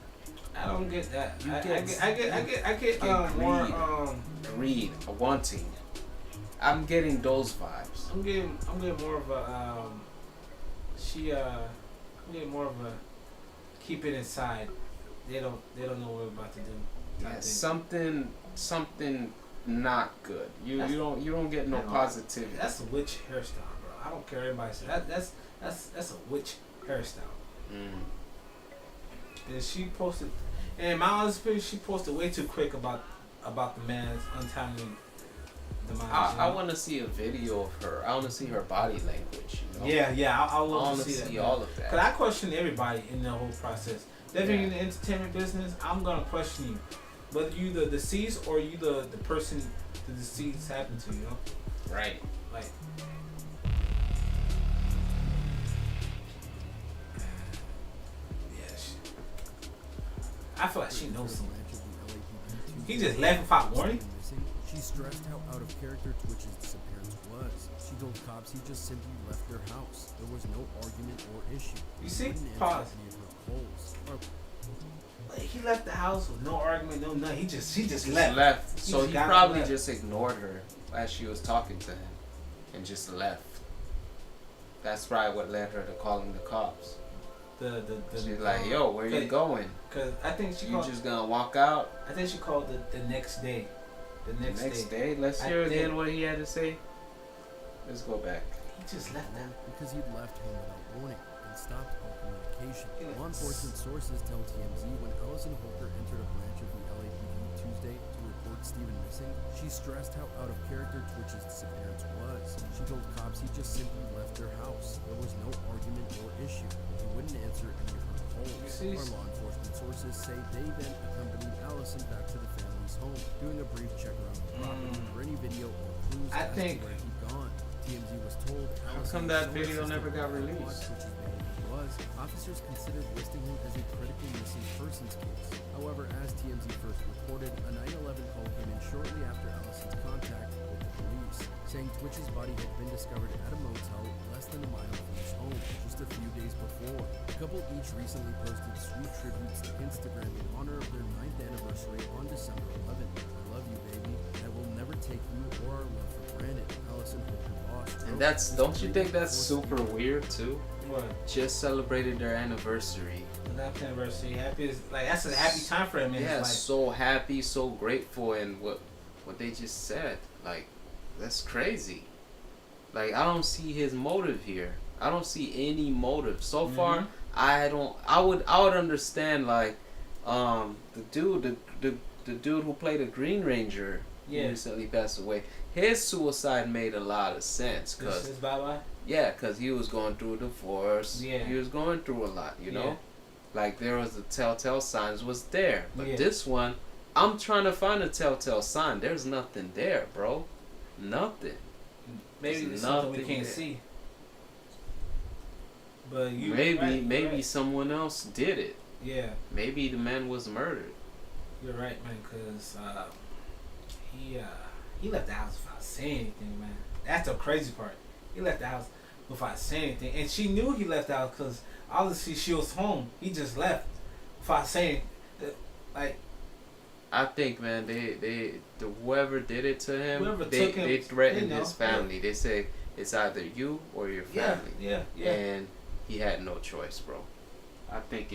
I don't get that. You I get more greed, a wanting. I'm getting those vibes. I'm getting more of a I'm getting more of a keep it inside. They don't know what we're about to do. Yeah, something not good. You don't get no positivity. That's a witch hairstyle, bro. I don't care what anybody says. That's a witch hairstyle. And she posted, and in my honest opinion, she posted way too quick about the man's untimely demise. I want to see a video of her. I want to see her body language. You know? Yeah. I want love to to see that. all of that. Cause I question everybody in the whole process. Living in the entertainment business, I'm gonna question you, whether you the deceased or you the person the deceased happened to. You know, Right. like. I feel like she knows something. He just left without warning. She stressed how out of character Twitch's disappearance was. She told cops he just simply left their house. There was no argument or issue. You see? He wouldn't answer Pause. any of her calls. Like, he left the house with no argument, no nothing. He just left. So he probably just ignored her as she was talking to him, and just left. That's probably what led her to calling the cops. She's like, "Yo, where you going? Cause I think she You just gonna walk out?" I think she called the next day. The next day. Let's hear again what he had to say. Let's go back. He just left them. Because he'd left home without warning and stopped all communication. Law enforcement sources tell TMZ when Allison Holker entered a branch of the LAPD Tuesday to report Stephen missing, she stressed how out of character Twitch's disappearance was. She told cops he just simply left their house. There was no argument or issue. He wouldn't answer any of her calls. Our law enforcement sources say they then accompanied Allison back to the family's home, doing a brief check around the property for any video or clues as to where he'd gone. TMZ was told How come that video never got released? Officers considered listing him as a critically missing persons case. However, as TMZ first reported, a 911 call came in shortly after Allison's contact with the police, saying Twitch's body had been discovered at a motel less than a mile from his home just a few days before. The couple each recently posted sweet tributes to Instagram in honor of their 9th anniversary on December 11th. I love you, baby, and I will never take you or our love for granted. Allison Holker Boss. And don't you think that's super weird too? What? just celebrated their anniversary. Happy anniversary. Happy is like that's a happy time for him. Man. Yeah, It's like, so happy, so grateful, and what they just said, like, that's crazy. Like, I don't see his motive here. I don't see any motive so far. I don't. I would understand, like, the dude who played the Green Ranger, who recently passed away. His suicide made a lot of sense, cause his bye-bye? Yeah, cause he was going through a divorce. Yeah. He was going through a lot, you know. Yeah. Like, there was the telltale signs was there, but Yeah. this one, I'm trying to find a telltale sign. There's nothing there, bro. Nothing. Maybe There's it's something we nothing can't there. see. But you maybe someone else did it. Yeah. Maybe the man was murdered. You're right, man. Cause he left the house without saying anything, man. That's the crazy part. He left the house without saying anything, and she knew he left the house because obviously she was home. He just left without saying, like. I think, man, whoever did it to him, took him, they threatened you know, his family. They say it's either you or your family. Yeah. And he had no choice, bro. I think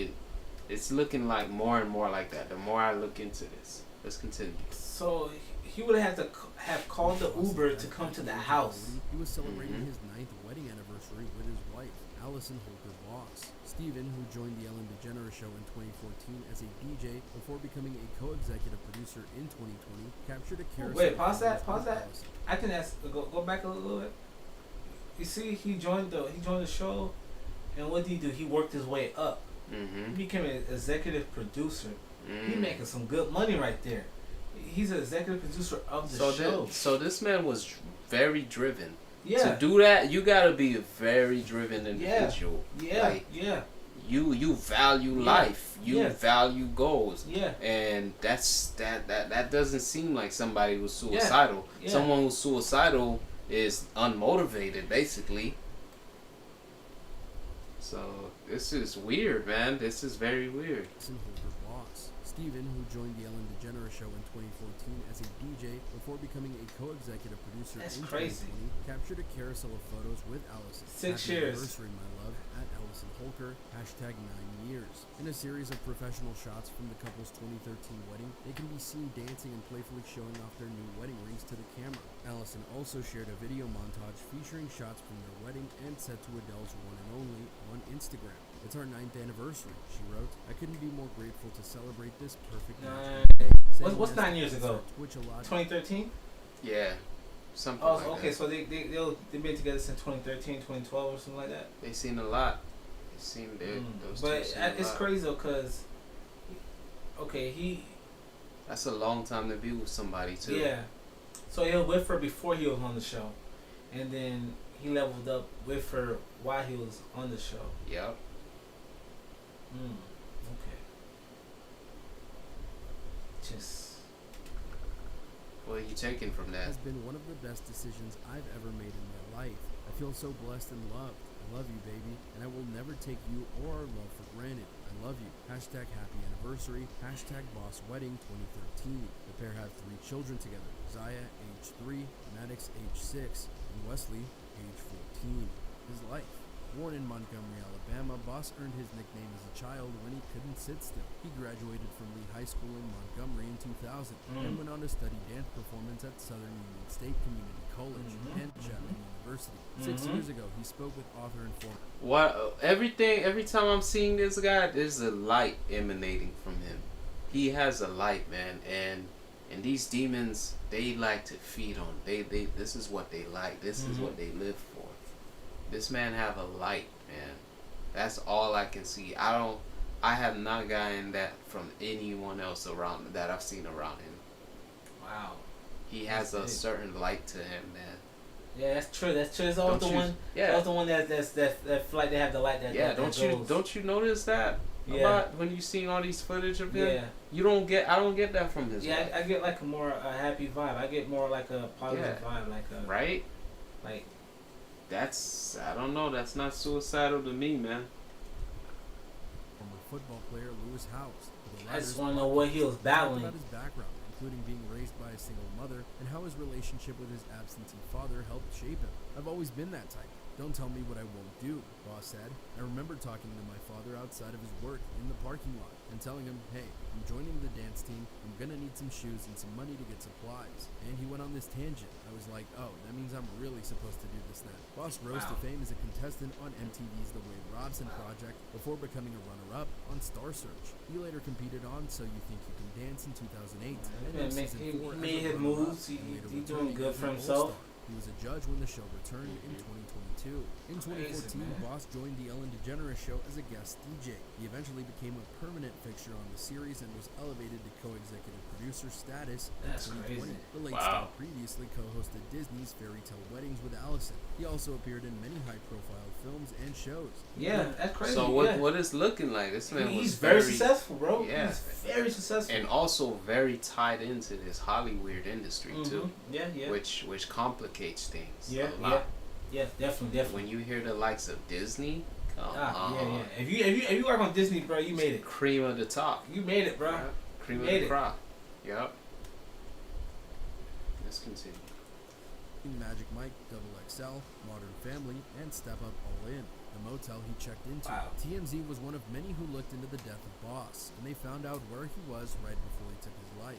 it's looking like more and more like that. The more I look into this, let's continue. So he would have to have called the Uber to come to the house. He was celebrating his 9th wedding anniversary with his wife, Allison Holker Boss. Stephen, who joined the Ellen DeGeneres Show in 2014 as a DJ before becoming a co-executive producer in 2020, captured a carousel. Wait, pause that. Allison. I can ask. Go back a little bit. You see, he joined the show, and what did he do? He worked his way up. He became an executive producer. He making some good money right there. He's an executive producer of the show. So this man was very driven. Yeah. To do that, you gotta be a very driven individual. Yeah. Like, you value life. You value goals. Yeah. And that doesn't seem like somebody who's suicidal. Yeah. Someone who's suicidal is unmotivated, basically. So this is weird, man. This is very weird. Stephen, who joined the Ellen DeGeneres Show in 2014 as a DJ before becoming a co-executive producer in 2020, captured a carousel of photos with Allison. 6 Happy years. anniversary, my love, at Allison Holker, #9 years. In a series of professional shots from the couple's 2013 wedding, they can be seen dancing and playfully showing off their new wedding rings to the camera. Allison also shared a video montage featuring shots from their wedding and set to Adele's One and Only on Instagram. It's our 9th anniversary, she wrote. I couldn't be more grateful to celebrate this perfect day. What's 9 years ago? 2013? Yeah. Something like okay, that. so they've been together since 2013, 2012 or something like that? They seen a lot. They seen those two But seen a it's lot. crazy though, because, okay, That's a long time to be with somebody, too. Yeah. So he was with her before he was on the show. And then he leveled up with her while he was on the show. Yep. Okay. Just. What are you taking from that? Has been one of the best decisions I've ever made in my life. I feel so blessed and loved. I love you, baby, and I will never take you or our love for granted. I love you. #happy anniversary. #boss wedding 2013. The pair have 3 children together. Zaya, age 3, Maddox, age 6, and Wesley, age 14. His life. Born in Montgomery, Alabama, Boss earned his nickname as a child when he couldn't sit still. He graduated from Lee High School in Montgomery in 2000 and went on to study dance performance at Southern Union State Community College and Chapman University. 6 years ago, he spoke with author and former. Every time I'm seeing this guy, there's a light emanating from him. He has a light, man, and these demons, they like to feed on. This is what they like. This is what they live for. This man have a light, man. That's all I can see. I have not gotten that from anyone else around that I've seen around him. Wow. He has a certain light to him, man. Yeah, that's true. That's true. It's always the one. Yeah. Always the one that like they have the light that. Yeah. That Don't you notice that? A lot when you see all these footage of him? Yeah. I don't get that from his. Yeah, I get like a happy vibe. I get more like a positive vibe, like a. Right. Like. I don't know. That's not suicidal to me, man. Former football player Lewis House. I just want to know what he was battling. About his background, including being raised by a single mother, and how his relationship with his absentee father helped shape him. I've always been that type. Don't tell me what I won't do, Boss said. I remember talking to my father outside of his work in the parking lot and telling him, hey, I'm joining the dance team, I'm gonna need some shoes and some money to get supplies. And he went on this tangent. I was like, oh, that means I'm really supposed to do this now. Boss rose to fame as a contestant on MTV's The Wade Robson Project before becoming a runner-up on Star Search. He later competed on So You Think You Can Dance in 2008. And in season 4 he made his moves. He's doing good for himself. He was a judge when the show returned in 2022. In 2014, Boss joined the Ellen DeGeneres Show as a guest DJ. He eventually became a permanent fixture on the series and was elevated to co-executive producer status in 2020. The late star previously co-hosted Disney's Fairy Tale Weddings with Allison. He also appeared in many high-profile films and shows. Yeah, that's crazy. So what is looking like? This man he's was very successful, bro. Yeah. He's very successful. And also very tied into this Hollywood industry too. Yeah, yeah. Which complicates things Yeah, a lot. yeah, definitely. When you hear the likes of Disney, come on. Yeah. If you work on Disney, bro, you made it. Cream of the top. You made it, bro. Yeah. Cream of made the it. crop. Yep. Let's continue. Magic Mike, Double XL, Modern Family, and Step Up All In, the motel he checked into. TMZ was one of many who looked into the death of Boss, and they found out where he was right before he took his life.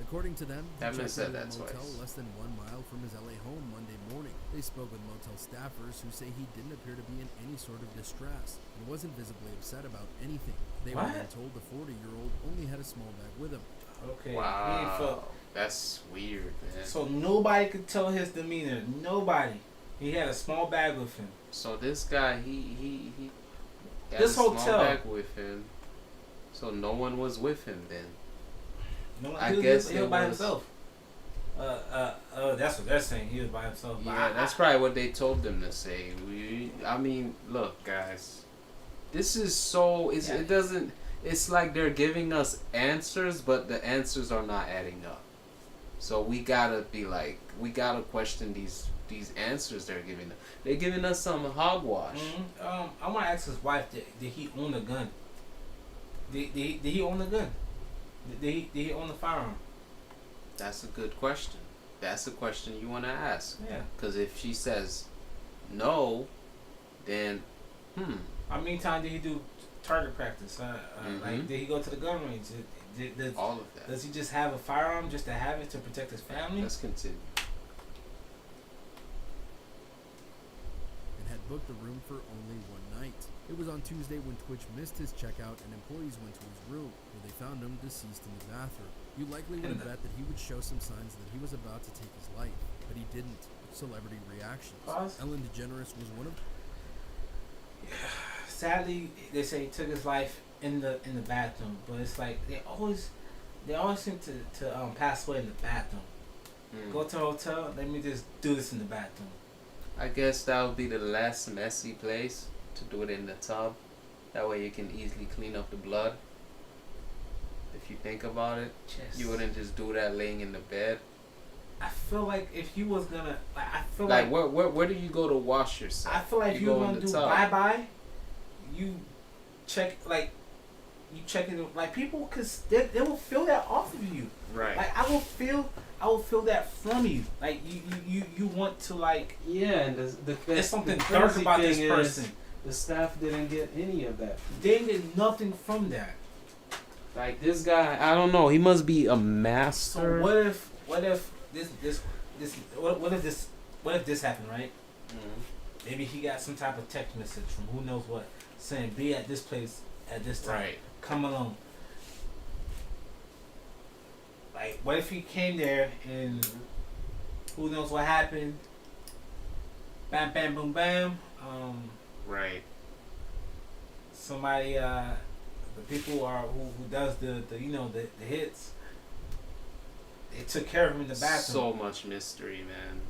According to them, he checked into a motel less than 1 mile from his LA home Monday morning. They spoke with motel staffers who say he didn't appear to be in any sort of distress and wasn't visibly upset about anything. They were then told the 40-year-old only had a small bag with him. Okay. Wow. That's weird, man. So nobody could tell his demeanor. Nobody. He had a small bag with him. So this guy, he had this a small hotel bag with him. So no one was with him then. No one. I guess he was by himself. That's what they're saying. He was by himself. Yeah, that's probably what they told them to say. I mean, look, guys. This is so. It doesn't. It's like they're giving us answers, but the answers are not adding up. So we gotta question these answers they're giving us. They're giving us some hogwash. I want to ask his wife, did he own a gun? Did he own a gun? Did he own a firearm? That's a good question. That's a question you want to ask. Yeah. Because if she says no, then how many times did he do target practice? Like, did he go to the gun range? Did all of that. Does he just have a firearm just to have it to protect his family? Let's continue. And had booked the room for only one night. It was on Tuesday when Twitch missed his checkout and employees went to his room, where they found him deceased in the bathroom. You likely would have bet that he would show some signs that he was about to take his life, but he didn't. Celebrity reactions. Ellen DeGeneres was one of. Sadly, they say he took his life in the bathroom, but it's like they always seem to pass away in the bathroom. Go to a hotel. Let me just do this in the bathroom. I guess that would be the less messy place to do it in the tub. That way you can easily clean up the blood. If you think about it, you wouldn't just do that laying in the bed. I feel like if you was gonna, where do you go to wash yourself? I feel like you were gonna do bye, you check it like people, cause they will feel that off of you. Right. Like I will feel that from you. Like you want to like. Yeah, and there's something dark about this person. The staff didn't get any of that. They didn't get nothing from that. Like this guy, I don't know. He must be a master. So what if this happened, right? Maybe he got some type of text message from who knows what, saying be at this place at this time. Right. Come along. Like, what if he came there and who knows what happened? Bam, bam, boom, bam. Right. Somebody, the people who does the hits. They took care of him in the bathroom. So much mystery, man.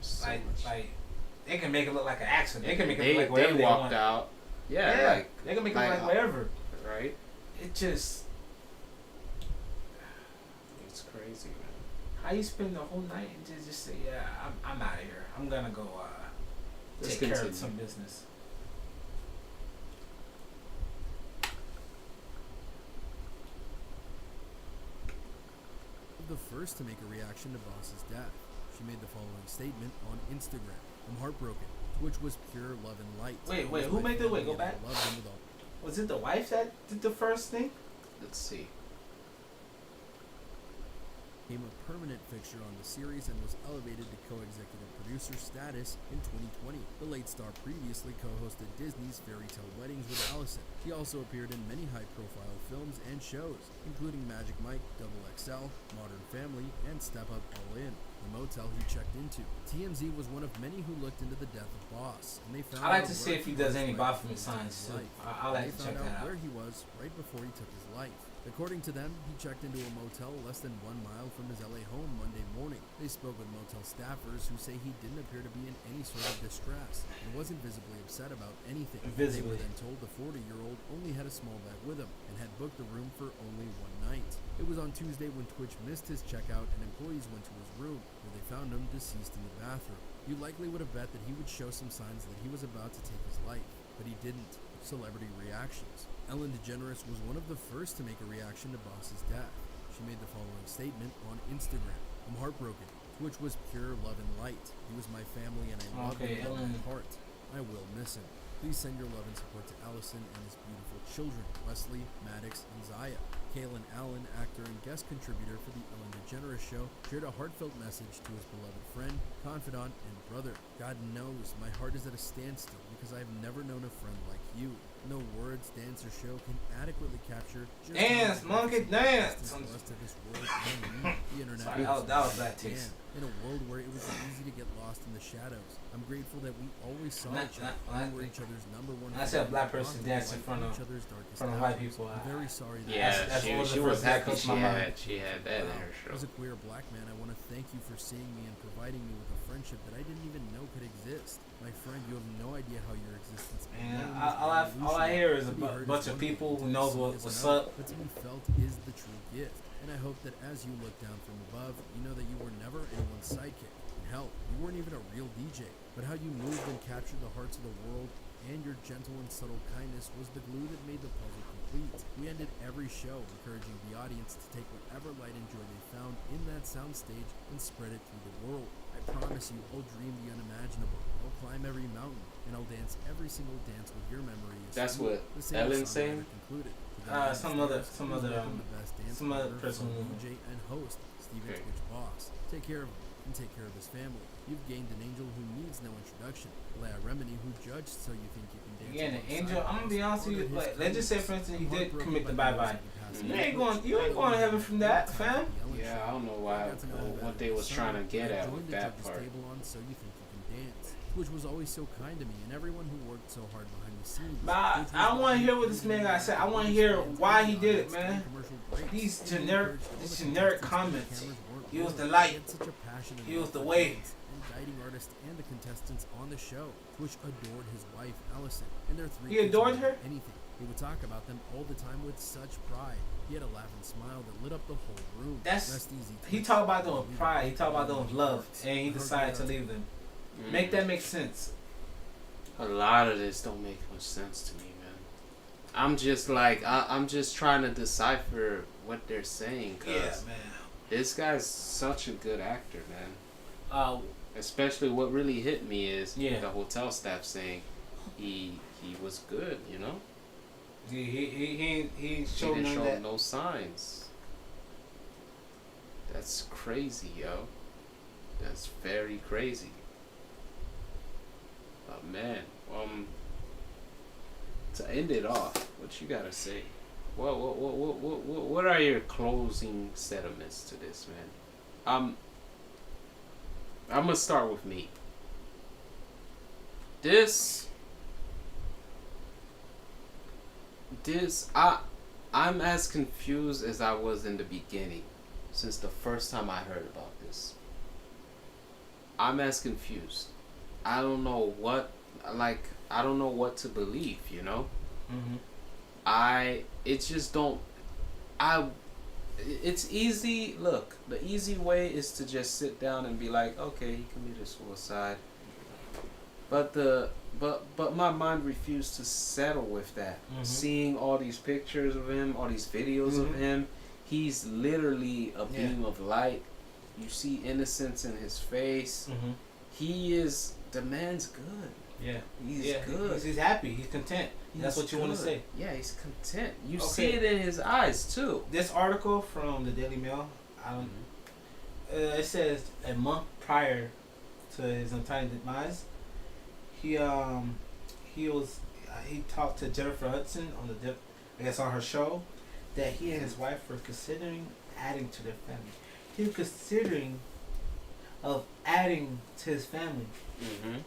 Like they can make it look like an accident. They can make it look like whatever they walked out. Yeah, like they can make it look like whatever. Right. It just. It's crazy, man. How you spend the whole night and just say, yeah, I'm out of here. I'm gonna go take care of some business. The first to make a reaction to Boss's death. She made the following statement on Instagram. I'm heartbroken, which was pure love and light. Wait, who made the wait? Go back. Was it the wife that did the first thing? Let's see. Became a permanent fixture on the series and was elevated to co-executive producer status in 2020. The late star previously co-hosted Disney's Fairy Tale Weddings with Allison. She also appeared in many high-profile films and shows, including Magic Mike, XXL, Modern Family, and Step Up All In, the motel he checked into. TMZ was one of many who looked into the death of Boss, and they found I like to see if he does any Baphomet signs too. I like to check that out. Where he was right before he took his life. According to them, he checked into a motel less than 1 mile from his LA home Monday morning. They spoke with motel staffers who say he didn't appear to be in any sort of distress and wasn't visibly upset about anything. They were then told the 40-year-old only had a small bag with him and had booked the room for only 1 night. It was on Tuesday when Twitch missed his checkout and employees went to his room, where they found him deceased in the bathroom. You likely would have bet that he would show some signs that he was about to take his life, but he didn't. Celebrity reactions. Ellen DeGeneres was one of the first to make a reaction to Boss's death. She made the following statement on Instagram. I'm heartbroken, which was pure love and light. He was my family and I love him from my heart. I will miss him. Please send your love and support to Allison and his beautiful children, Wesley, Maddox, and Zaya. Kalen Allen, actor and guest contributor for The Ellen DeGeneres Show, shared a heartfelt message to his beloved friend, confidant, and brother. God knows my heart is at a standstill because I have never known a friend like you. No words, dance, or show can adequately capture just dance, monkey, dance. The rest of this world and the internet. Sorry, that was bad taste. In a world where it was easy to get lost in the shadows, I'm grateful that we always saw each other. We were each other's number one. I said a black person dance in front of white people. I'm very sorry. She was happy she had that in her show. As a queer black man, I want to thank you for seeing me and providing me with a friendship that I didn't even know could exist. My friend, you have no idea how your existence. And all I hear is a bunch of people who knows what's up. But to be felt is the true gift. And I hope that as you look down from above, you know that you were never anyone's sidekick. And hell, you weren't even a real DJ. But how you moved and captured the hearts of the world, and your gentle and subtle kindness was the glue that made the puzzle complete. We ended every show encouraging the audience to take whatever light and joy they found in that soundstage and spread it through the world. I promise you, I'll dream the unimaginable. I'll climb every mountain, and I'll dance every single dance with your memory. That's what Ellen's saying? Some other person. DJ and host, Steven Twitch Boss. Take care of him and take care of his family. You've gained an angel who needs no introduction. Leia Remini, who judged So You Think You Can Dance. Yeah, an angel. I'm gonna be honest with you. Like, let's just say, for instance, he did commit the bye-bye. You ain't going to heaven from that, fam. Yeah, I don't know what they was trying to get at with that part. So You Think You Can Dance, which was always so kind to me and everyone who worked so hard behind the scenes. But I don't want to hear what this man got to say. I want to hear why he did it, man. These generic comments. He was the light. He was the way. Guiding artist and the contestants on the show, Twitch adored his wife Allison and their 3 He adored her? Anything. He would talk about them all the time with such pride. He had a laugh and smile that lit up the whole room. Rest easy. He talked about them with pride. He talked about them with love, and he decided to leave them. Make that make sense. A lot of this don't make much sense to me, man. I'm just like I'm just trying to decipher what they're saying. Cause man. This guy's such a good actor, man. Especially what really hit me is the hotel staff saying he was good, you know. He didn't show no signs. That's crazy, yo. That's very crazy. But man, to end it off, what you gotta say? What are your closing sentiments to this, man? I'm gonna start with me. I'm as confused as I was in the beginning, since the first time I heard about this. I'm as confused. I don't know what to believe, you know? It's easy. Look, the easy way is to just sit down and be like, okay, he committed suicide. But my mind refused to settle with that. Seeing all these pictures of him, all these videos of him, he's literally a beam of light. You see innocence in his face. Mm-hmm. The man's good. Yeah. He's good. He's happy. He's content. That's what you want to say. Yeah, he's content. You Okay. see it in his eyes too. This article from the Daily Mail, it says a month prior to his untimely demise, he talked to Jennifer Hudson on her show, that he and his wife were considering adding to their family. He was considering of adding to his family. Mm-hmm.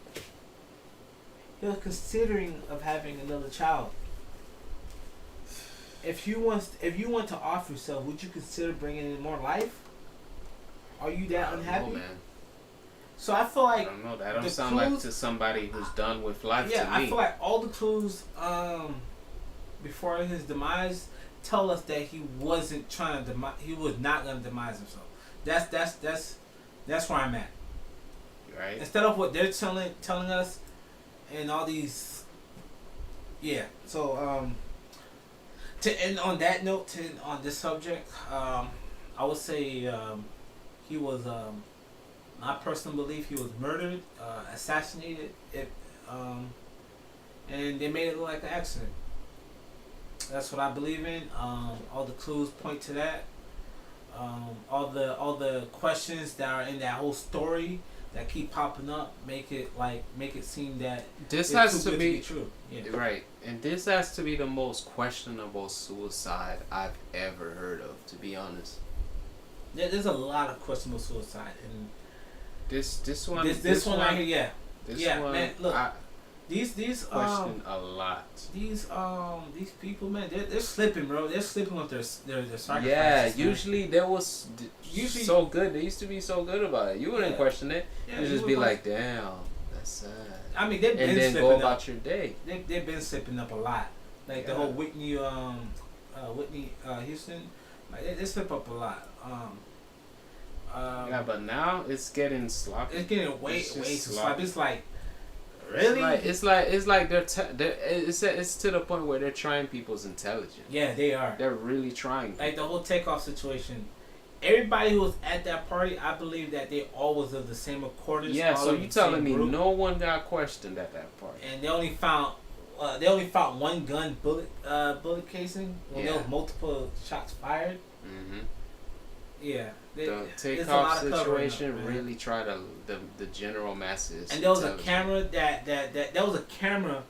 He was considering of having another child. If you want to offer yourself, would you consider bringing in more life? Are you that unhappy? Man. So I feel like I don't know. That don't sound like to somebody who's done with life. Yeah, to me. I feel like all the clues before his demise tell us that he wasn't trying to he was not going to demise himself. That's where I'm at. Right. Instead of what they're telling us, and all these, yeah. So to end on that note, on this subject, I would say he was. My personal belief, he was murdered, assassinated, and they made it look like an accident. That's what I believe in. All the clues point to that. All the questions that are in that whole story that keep popping up make it seem that this it's has too to good be true. Yeah. Right, and this has to be the most questionable suicide I've ever heard of. To be honest, There's a lot of questionable suicide, and this one right here, yeah. This Yeah, one, man, look. I These question a lot. These people, man, they're slipping, bro. They're slipping with their sacrifices. Yeah, man. usually so good. They used to be so good about it. You wouldn't question it. Yeah, You'd just be like, damn, that's sad. I mean, they've been and then slipping go up. about your day. They've been slipping up a lot. Like the whole Whitney Houston, like they slip up a lot. Yeah, but now it's getting sloppy. It's getting way too sloppy. It's like, really? really? It's like it's to the point where they're trying people's intelligence. Yeah, they are. They're really trying. Like the whole takeoff situation. Everybody who was at that party, I believe that they all was of the same accordance. Yeah, so you telling me group. no one got questioned at that party? And they only found one gun bullet casing when there was multiple shots fired. Mm-hmm. Yeah. The takeoff situation really tried the general masses. And there was a camera that was a camera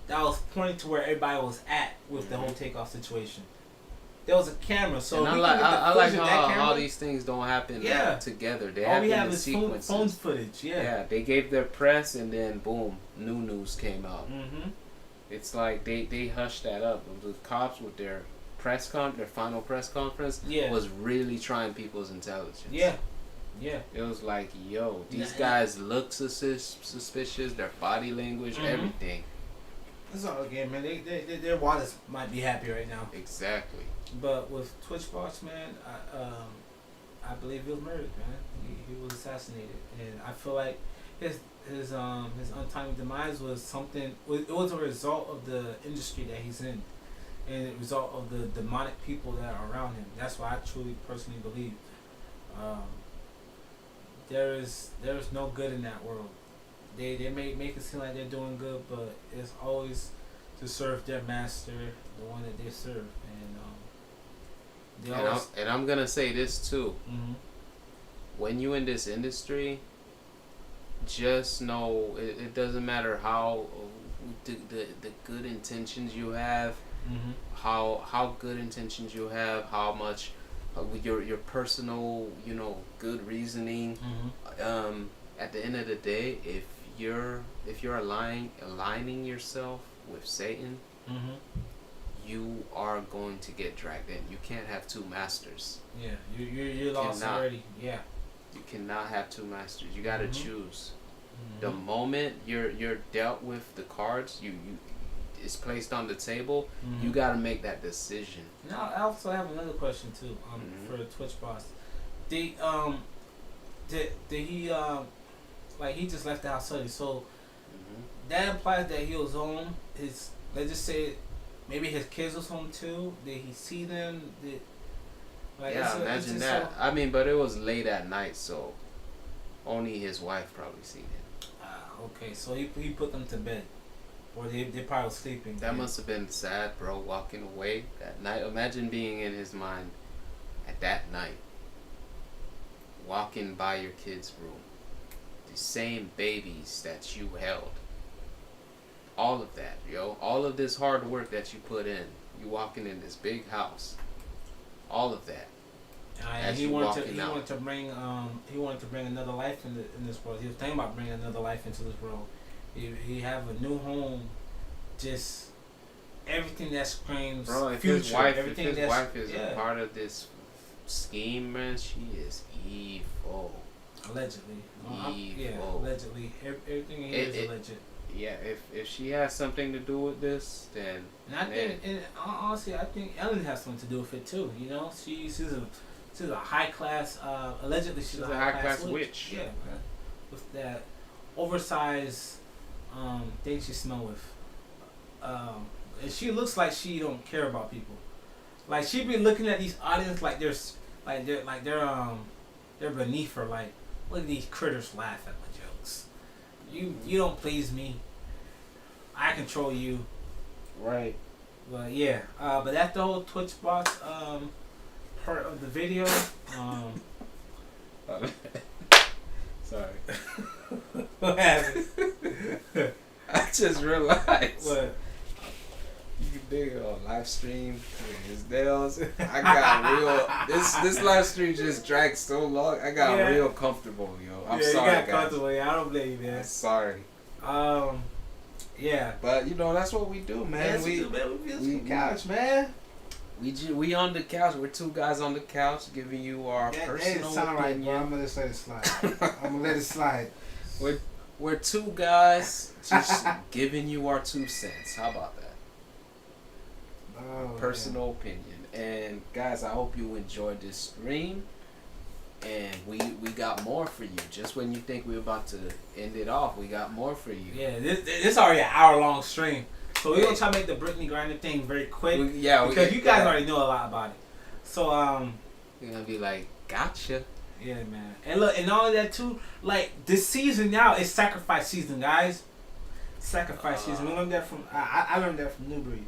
that was pointing to where everybody was at with the whole takeoff situation. There was a camera, so and I like how these things don't happen together. They happen in sequences. Phone footage. Yeah, they gave their press, and then boom, new news came out. Mm-hmm. It's like they hushed that up. The cops with their their final press conference was really trying people's intelligence. Yeah. It was like, yo, these guys look suspicious. Their body language, everything. It's all again, man. Their wallets might be happy right now. Exactly. But with Twitch Boss, man, I believe he was murdered, man. He was assassinated, and I feel like his untimely demise was something. It was a result of the industry that he's in, and a result of the demonic people that are around him. That's what I truly, personally believe. There is no good in that world. They may make it seem like they're doing good, but it's always to serve their master, the one that they serve, and I'm gonna say this too. Mm-hmm. When you in this industry, just know it doesn't matter how the good intentions you have, how good intentions you have, how much your personal good reasoning. At the end of the day, if you're aligning yourself with Satan, you are going to get dragged in. You can't have two masters. Yeah, you're lost already. Yeah, you cannot have two masters. You got to choose. The moment you're dealt with the cards, it's placed on the table. You got to make that decision. Now I also have another question too. For the Twitch Boss, did he like he just left the house suddenly? So that implies that he was home. Let's just say maybe his kids was home too. Did he see them? Like, Yeah, it's imagine just that. so- I mean, but it was late at night, so only his wife probably seen it. Okay, so he put them to bed, or they probably was sleeping. That must have been sad, bro. Walking away that night. Imagine being in his mind at that night, walking by your kid's room, the same babies that you held. All of that, yo. All of this hard work that you put in. You walking in this big house. All of that. And he wanted to bring another life in this world. He was thinking about bringing another life into this world. He have a new home, just everything that screams bro, if future. his wife, everything if his that's, wife is a part of this scheme, man, she is evil. Allegedly. Evil. Yeah, allegedly. Everything here is alleged. Yeah, if she has something to do with this, then. And I think, honestly, I think Ellen has something to do with it too. You know, she's a high class. Allegedly, she's a high class witch. Yeah, man. With that oversized thing she smell with. And she looks like she don't care about people. Like she be looking at these audience like they're beneath her. Like, look at these critters laugh at my jokes. You don't please me. I control you. Right. But yeah, but that's the whole Twitch box part of the video. Sorry. What happened? I just realized. What? You can dig it on live stream with his nails. I got real. This live stream just dragged so long. I got real comfortable, yo. I'm sorry, you got guys. comfortable. Yeah, I don't blame you, man. I'm sorry. Yeah. But you know that's what we do, man. We couch, man. We on the couch. We're two guys on the couch giving you our personal opinion. Right, bro. I'm gonna just let it slide. I'm gonna let it slide. We're two guys just giving you our 2 cents. How about that? Personal opinion. And guys, I hope you enjoyed this stream. And we got more for you. Just when you think we're about to end it off, we got more for you. Yeah, this already an hour-long stream. So we're going to try to make the Brittney Grinner thing very quick. Because you guys already know a lot about it. So, we're going to be like, gotcha. Yeah, man. And look, and all of that too, like, this season now is sacrifice season, guys. Sacrifice season. We learned that from, I learned that from New Breed.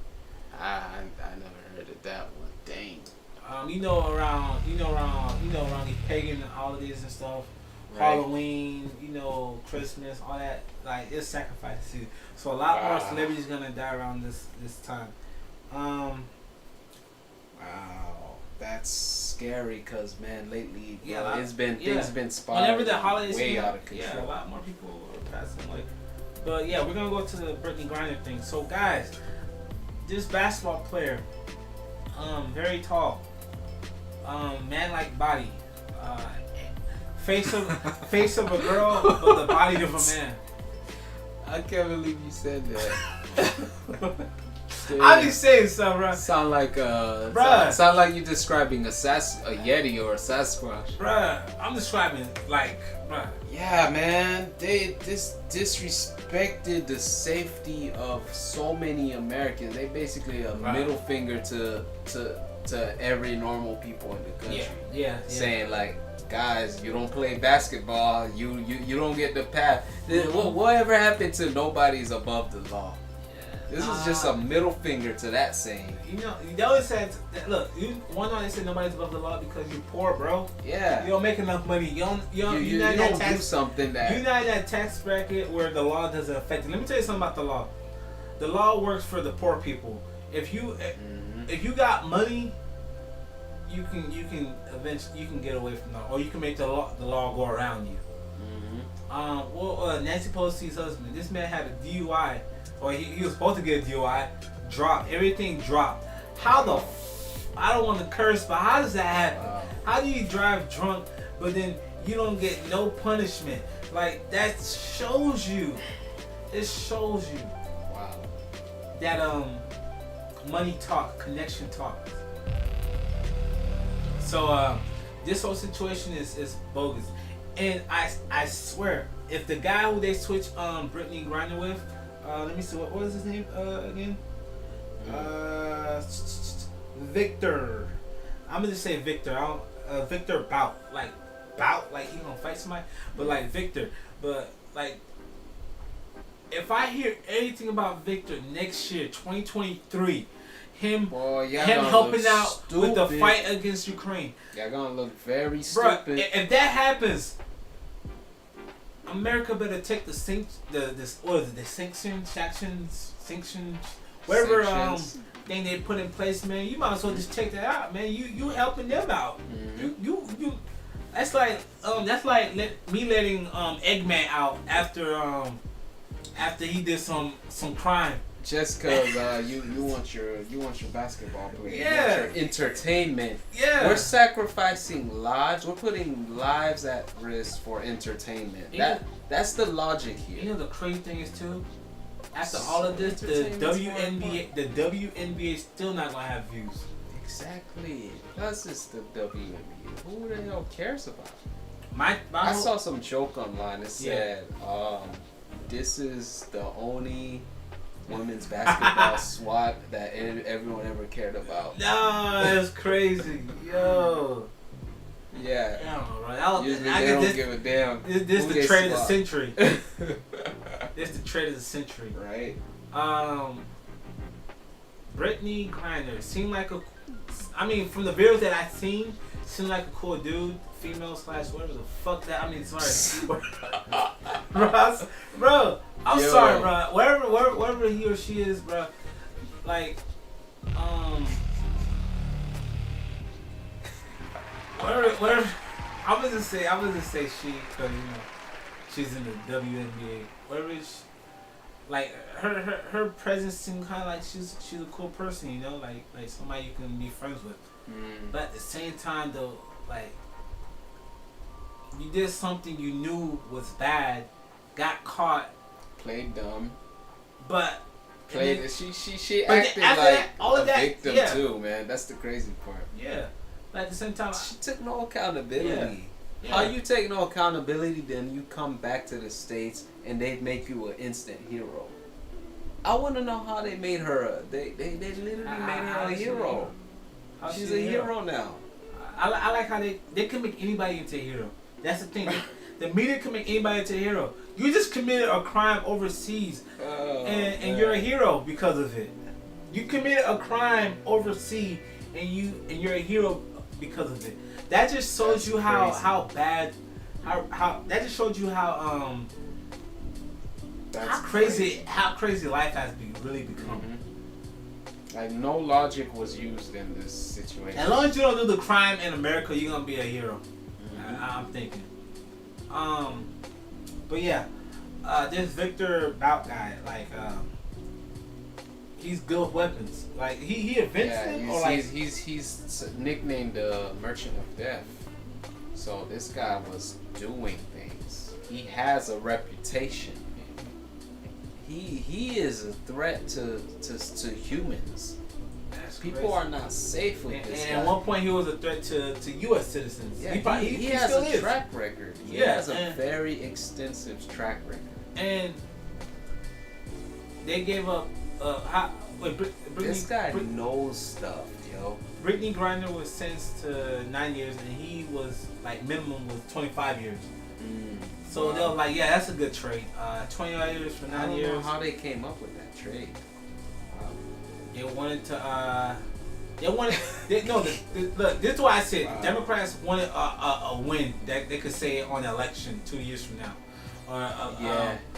I never heard of that one. Dang. Around these pagan holidays and stuff, right. Halloween, Christmas, all that, like, it's sacrifice season. So a lot more celebrities gonna die around this time. Wow, that's scary. Cause man, lately, things been spiraling whenever the holidays way out of control. Yeah, a lot more people are passing away. But yeah, we're gonna go to the Brittney Griner thing. So guys, this basketball player, very tall, man-like body, face of a girl, but the body of a man. I can't believe you said that. I be saying something, bro. Sound like you describing a Yeti or a Sasquatch. Bruh, I'm describing bruh. Yeah, man. They disrespected the safety of so many Americans. They basically a middle finger to every normal people in the country. Yeah. Saying like, guys, you don't play basketball. You don't get the pass. Whatever happened to nobody's above the law? This is just a middle finger to that saying. They always said, look, they said nobody's above the law because you're poor, bro. Yeah. You don't make enough money. You don't do something that... You're not in that tax bracket where the law doesn't affect you. Let me tell you something about the law. The law works for the poor people. If you got money, you can eventually get away from the law, or you can make the law go around you. Nancy Pelosi's husband, this man had a DUI. Or he was supposed to get a DUI, everything dropped. I don't want to curse, but how does that happen? Wow. How do you drive drunk, but then you don't get no punishment? Like, that shows you. It shows you. Wow. That money talk, connection talk. So this whole situation is bogus. And I swear, if the guy who they switched Brittney Griner with, let me see, what was his name again? Victor. I'm gonna just say Victor. I don't, Victor Bout, like he gonna fight somebody, but like Victor, but like if I hear anything about Victor next year, 2023, him helping out with the fight against Ukraine, y'all gonna look very stupid. Bruh, if that happens, America better take the sanctions, whatever thing they put in place, man. You might as well just take that out, man. You helping them out. You. That's like me letting Eggman out after he did some crime. Just cause you want your basketball player, yeah, you want your entertainment. Yeah, we're sacrificing lives. We're putting lives at risk for entertainment. That's the logic here. You know the crazy thing is too. After all of this, the WNBA still not gonna have views. Exactly. Plus, it's the WNBA. Who the hell cares about it? I saw some joke online. It said, "This is the only women's basketball SWAT that everyone ever cared about." No, that's crazy, yo. Yeah. I don't know, right? Usually they don't give a damn. This the trade of the century. This the trade of the century, right? Brittney Grinner seemed like I mean, from the videos that I've seen, seemed like a cool dude, female / whatever the fuck that. I mean, sorry, bro. I'm sorry, bro. Wherever he or she is, bro. Like, whatever. I was just say she, because she's in the WNBA. Whatever is, like her presence seems kind of like she's a cool person, like somebody you can be friends with. But at the same time though, like you did something you knew was bad, got caught, played dumb, but played she acted like a victim too, man. That's the crazy part. Yeah. But at the same time, she took no accountability. Yeah. How you take no accountability, then you come back to the States and they make you an instant hero. I want to know how they made her. They literally made her a hero. She's a hero now. I like how they can make anybody into a hero. That's the thing. The media can make anybody into a hero. You just committed a crime overseas, and you're a hero because of it. You committed a crime overseas, and you're a hero because of it. That just shows you how bad, how that just showed you how crazy life has really become. Like no logic was used in this situation. As long as you don't do the crime in America, you're gonna be a hero. I'm thinking. But yeah, this Victor Bout guy, like, he's good with weapons. Like he invents them, or like he's nicknamed the Merchant of Death. So this guy was doing things. He has a reputation. He is a threat to humans. People are not safe with this guy. And at one point, he was a threat to U.S. citizens. Yeah, he has a track record. He has a very extensive track record. And they gave up. This guy knows stuff, yo. Brittney Grinner was sentenced to 9 years, and he was like minimum was 25 years. So they were like, yeah, that's a good trade. 25 years for 9 years. I don't know how they came up with that trade. They wanted to. Look, this is why I said Democrats wanted a win that they could say on the election 2 years from now.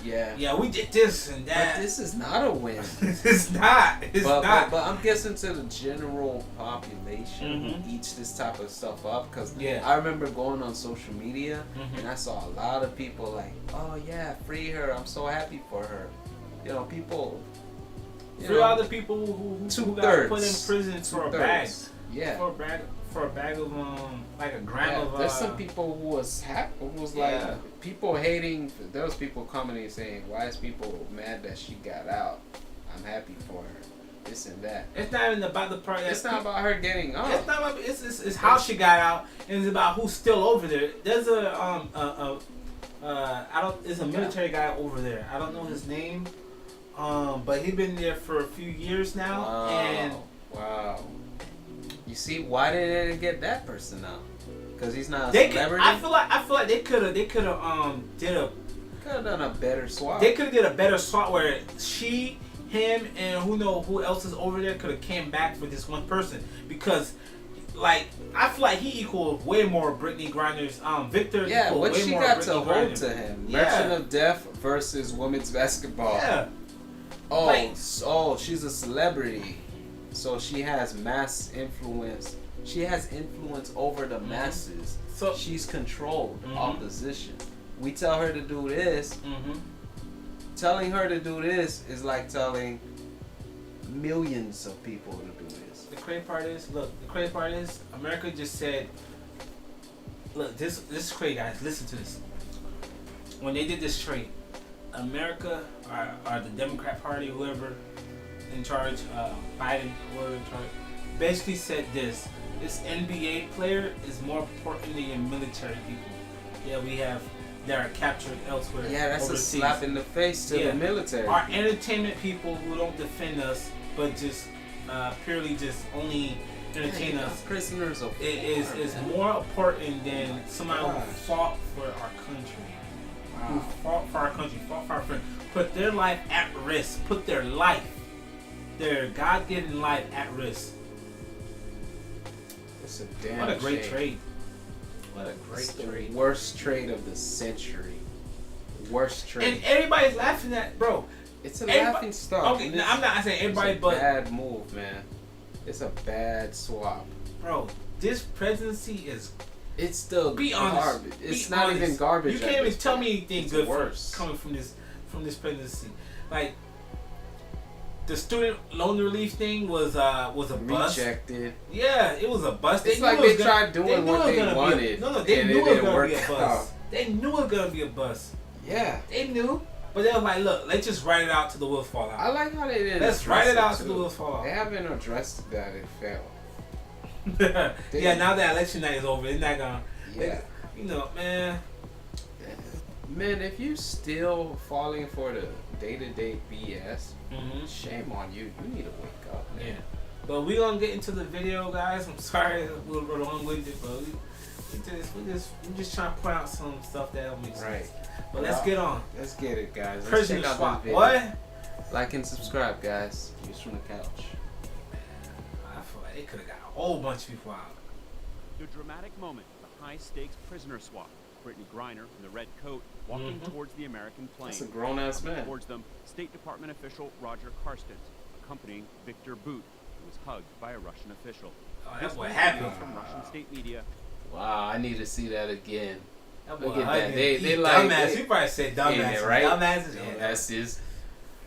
Yeah, we did this and that. But this is not a win. It's not. It's not. But I'm guessing to the general population who eats this type of stuff up, because I remember going on social media and I saw a lot of people like, oh yeah, free her. I'm so happy for her. People. Free all the people who got put in prison for a bag. Yeah. For a bag of like a gram of. There's some people who was like people hating. There was people commenting saying, "Why is people mad that she got out? I'm happy for her. This and that." It's not even about the part. It's not about her getting out. It's not about. It's how she got out, and it's about who's still over there. There's It's a military guy over there. I don't know his name. But he's been there for a few years now, and You see, why didn't they get that person out? Because he's not a They celebrity. I feel like they could have did a. Could have done a better swap. They could have did a better swap where she, him, and who else is over there could have came back for this one person, because like I feel like he equaled way more Brittney Griner's Victor. Yeah, what way she more got Brittney to hold Griner. to him. Yeah. Merchant of Death versus women's basketball. Yeah. Oh, Like- oh, she's a celebrity, so she has mass influence. She has influence over the masses. So She's controlled opposition. We tell her to do this. Telling her to do this is like telling millions of people to do this. the crazy part is, America just said, look, this is crazy, guys. Listen to this. When they did this trade, America or the Democrat Party, whoever in charge, Biden, whoever in charge, basically said this NBA player is more important than your military people. Yeah, we have that are captured elsewhere. Yeah, that's overseas. a slap in the face to the military. Our entertainment people who don't defend us, but just purely just only entertain us, prisoners of war, is more important than somebody who fought for our country. Who fought for our country, fought for our friends, put their life at risk, put their life, their God-given life at risk. It's a damn What a great shame. trade. What a great It's trade. the worst trade of the century. Worst trade. And everybody's laughing at, bro. It's a laughing stock. Okay, and now, I'm not saying everybody, it's a but bad move, man. It's a bad swap. bro, this presidency is. It's still Be honest. garbage. It's Be not honest. even garbage. You at can't even this tell point. me anything It's good worse. coming from this presidency. Like the student loan relief thing was a bust. Rejected. Yeah, it was a bust. It's knew like it was they tried doing knew what it was they gonna be wanted, they and knew it it was didn't gonna work be a out. bust. They knew it was gonna be a bust. Yeah. They knew, but they were like, look, let's just write it out till the wheels fall out. I like how they didn't. Let's address write it out too. till the wheels fall out. They haven't addressed that it failed. Yeah, now that election night is over, it's not gonna. Yeah. You know, man. Man, if you still falling for the day-to-day BS, shame on you. You need to wake up, man. Yeah. But we gonna get into the video, guys. I'm sorry we're long-winded, but we're just trying to point out some stuff that don't make sense. Right. But let's get on. Let's get it, guys. Let's Prisoner check out swap. this video. What? Like and subscribe, guys. Views from the couch. I feel like they could have got a whole bunch of people out. The dramatic moment, the high-stakes prisoner swap. Brittney Griner in the red coat walking towards the American plane. That's a grown-ass man. Towards them, State Department official Roger Karstens, accompanying Victor Bout, who was hugged by a Russian official. Oh, that's This what was happened. video from Russian state media. Wow, I need to see that again. That Look boy at that. hugging. They He like dumbass. You probably said dumbasses. Yeah, right? Dumbasses. Yeah. Dumbasses.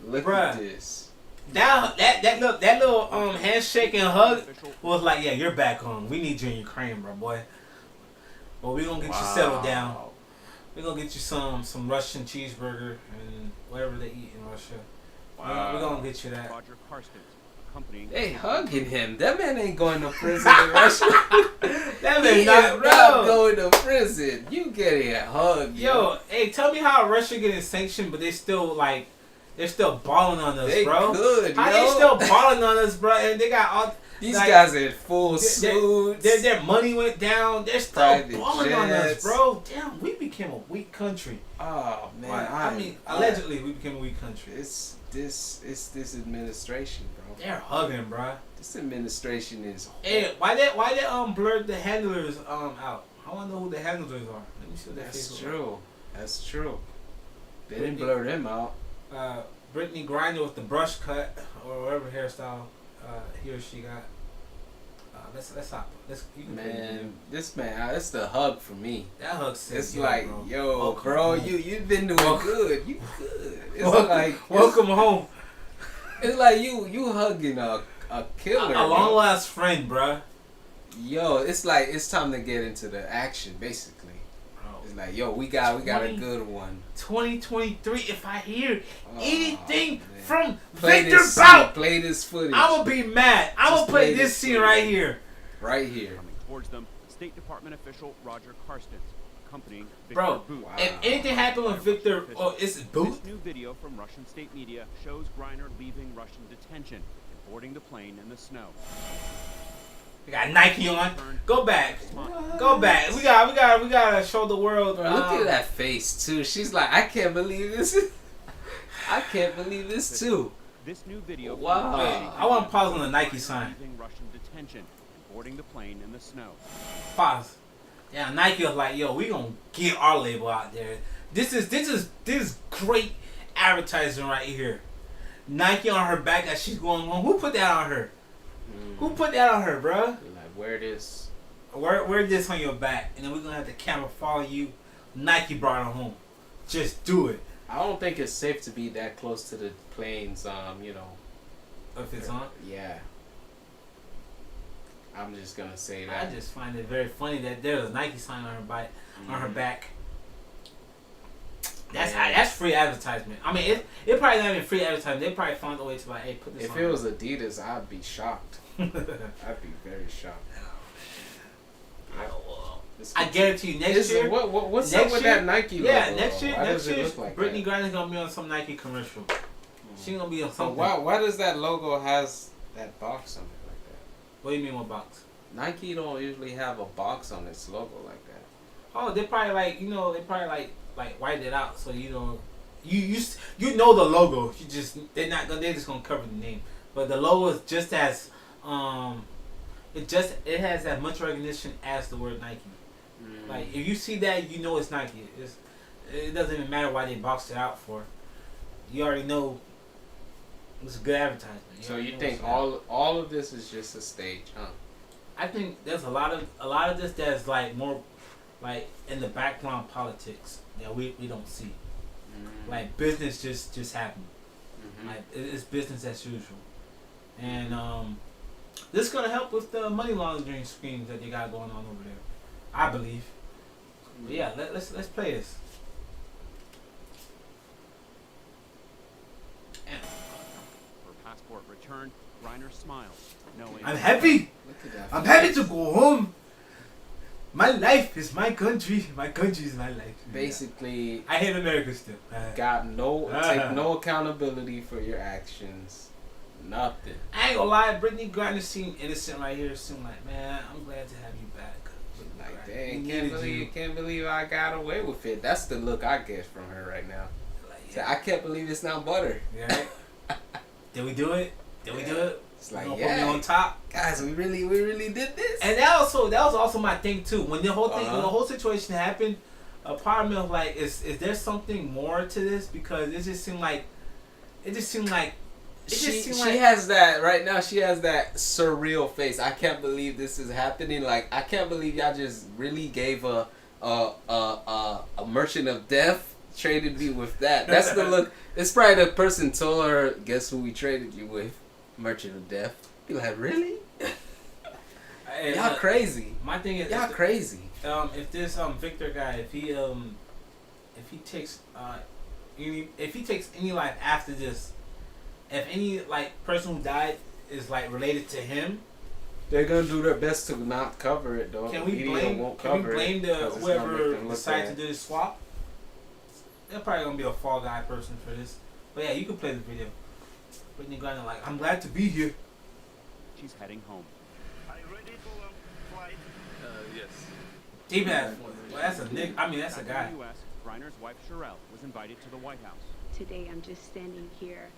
Look Bruh. at this. That little handshake and hug was like, yeah, you're back on. We need you in Ukraine, bro, boy. But we gonna get you settled down. We gonna get you some Russian cheeseburger and whatever they eat in Russia. We gonna get you that. Roger Karstens, accompanying. They hugging him. That man ain't going to prison in Russia. That He man is not, not bro. going to prison. You getting a hug, Yo, hey, tell me how Russia getting sanctioned, but they're still balling on us, They bro. good, How yo. they still balling on us, bro? And they got all These like, guys in full suits. Their money went down. They're still Private balling on us, jets. bro. Damn, we became a weak country. Oh man, Like, I mean, allegedly we became a weak country. It's this administration, bro. They're hugging, bro. This administration is. Hey, why they blurred the handlers out? I want to know who the handlers are. Let me see what That's true. That's true. They didn't blur them out. Brittney Griner with the brush cut or whatever hairstyle he or she got. Let's hop. You can Man, it's the hug for me. that hug says, It's yo, like, bro. yo, Welcome bro, home. you've been doing good. You good. It's welcome, like welcome home. It's like you hugging a killer. A long lost friend, bruh. Yo, it's like it's time to get into the action, basically. It's like, yo, we got a good one. 2023. If I hear anything man. from Play Victor this Bout, play this footage. I'm gonna be mad. I'm Just gonna play play this this scene footage. right here. Right here. Coming towards them, State Department official Roger Karstens, accompanying Victor Bro, Bout. if anything happened with Victor, it's Boot. This new video from Russian state media shows Griner leaving Russian detention and boarding the plane in the snow. We got Nike on. Go back. Go back. We gotta show the world. Bro, look at that face too. She's like, I can't believe this. I can't believe this too. This new video. Wow. Wait, I want to pause on the Nike sign. Russian detention and boarding the plane in the snow. Pause. Yeah, Nike was like, yo, we gonna get our label out there. This is great advertising right here. Nike on her back as she's going home. Who put that on her? Who put that on her, bruh? Like, wear this. Wear this on your back, and then we're gonna have the camera follow you. Nike brought her home. Just do it. I don't think it's safe to be that close to the planes. You know. If it's on. Yeah. I'm just gonna say that. I just find it very funny that there's a Nike sign on her bike, on her back. That's free advertisement. I mean, it probably not even free advertisement. They probably found a way to like, hey, put this. If on it was Adidas, I'd be shocked. I'd be very shocked. I guarantee you next year. What's next up with year, that Nike logo? Yeah, next year, Why does it year, look like Brittney that? Griner's gonna be on some Nike commercial. She's gonna be on So something. why does that logo has that box on it like that? What do you mean, what box? Nike don't usually have a box on its logo like that. Oh, they probably like they probably like white it out so you know you know the logo. They're just gonna cover the name, but the logo is just as it has as much recognition as the word Nike. Like if you see that, you know it's Nike. It doesn't even matter why they boxed it out for. You already know it's a good advertisement. So you think all of this is just a stage, huh? I think there's a lot of this that's like more like in the background politics that we don't see. Like business just happened. Like it's business as usual, and this is gonna help with the money laundering schemes that they got going on over there, I believe. But yeah, let's play this. Her passport returned, Griner smiles, knowing I'm happy. I'm happy to go home. My life is my country. My country is my life. Basically, I hate America still. Got take no accountability for your actions. Nothing. I ain't gonna lie, Brittney Griner seemed innocent right here. Seemed like, man, I'm glad to have you back. Like, dang, can't believe I got away with it. That's the look I get from her right now. Like, So I can't believe it's not butter. Yeah. Did we do it? Did we do it? It's like, put me on top, guys. We really did this. And that was also my thing too. When the whole thing, when the whole situation happened, a part of me was like, is there something more to this? Because it just seemed like she has that right now. She has that surreal face. I can't believe this is happening. Like, I can't believe y'all just really gave a merchant of death, traded me with that. That's the look. It's probably the person told her, guess who we traded you with? Merchant of death. Be like, really? Y'all crazy. My thing is, y'all crazy. If this Victor guy, if he takes any life after this, if any like person who died is like related to him, they're gonna do their best to not cover it though. Can we blame whoever decides to do this swap? They're probably gonna be a fall guy person for this. But yeah, you can play the video. Brittney Griner like, I'm glad to be here. She's heading home. Are you ready to flight? Yes. T-Bad. Well, that's a nigga. I mean, that's a guy. In the U.S., Griner's wife Sherelle was invited to the White House. Today, I'm just standing here,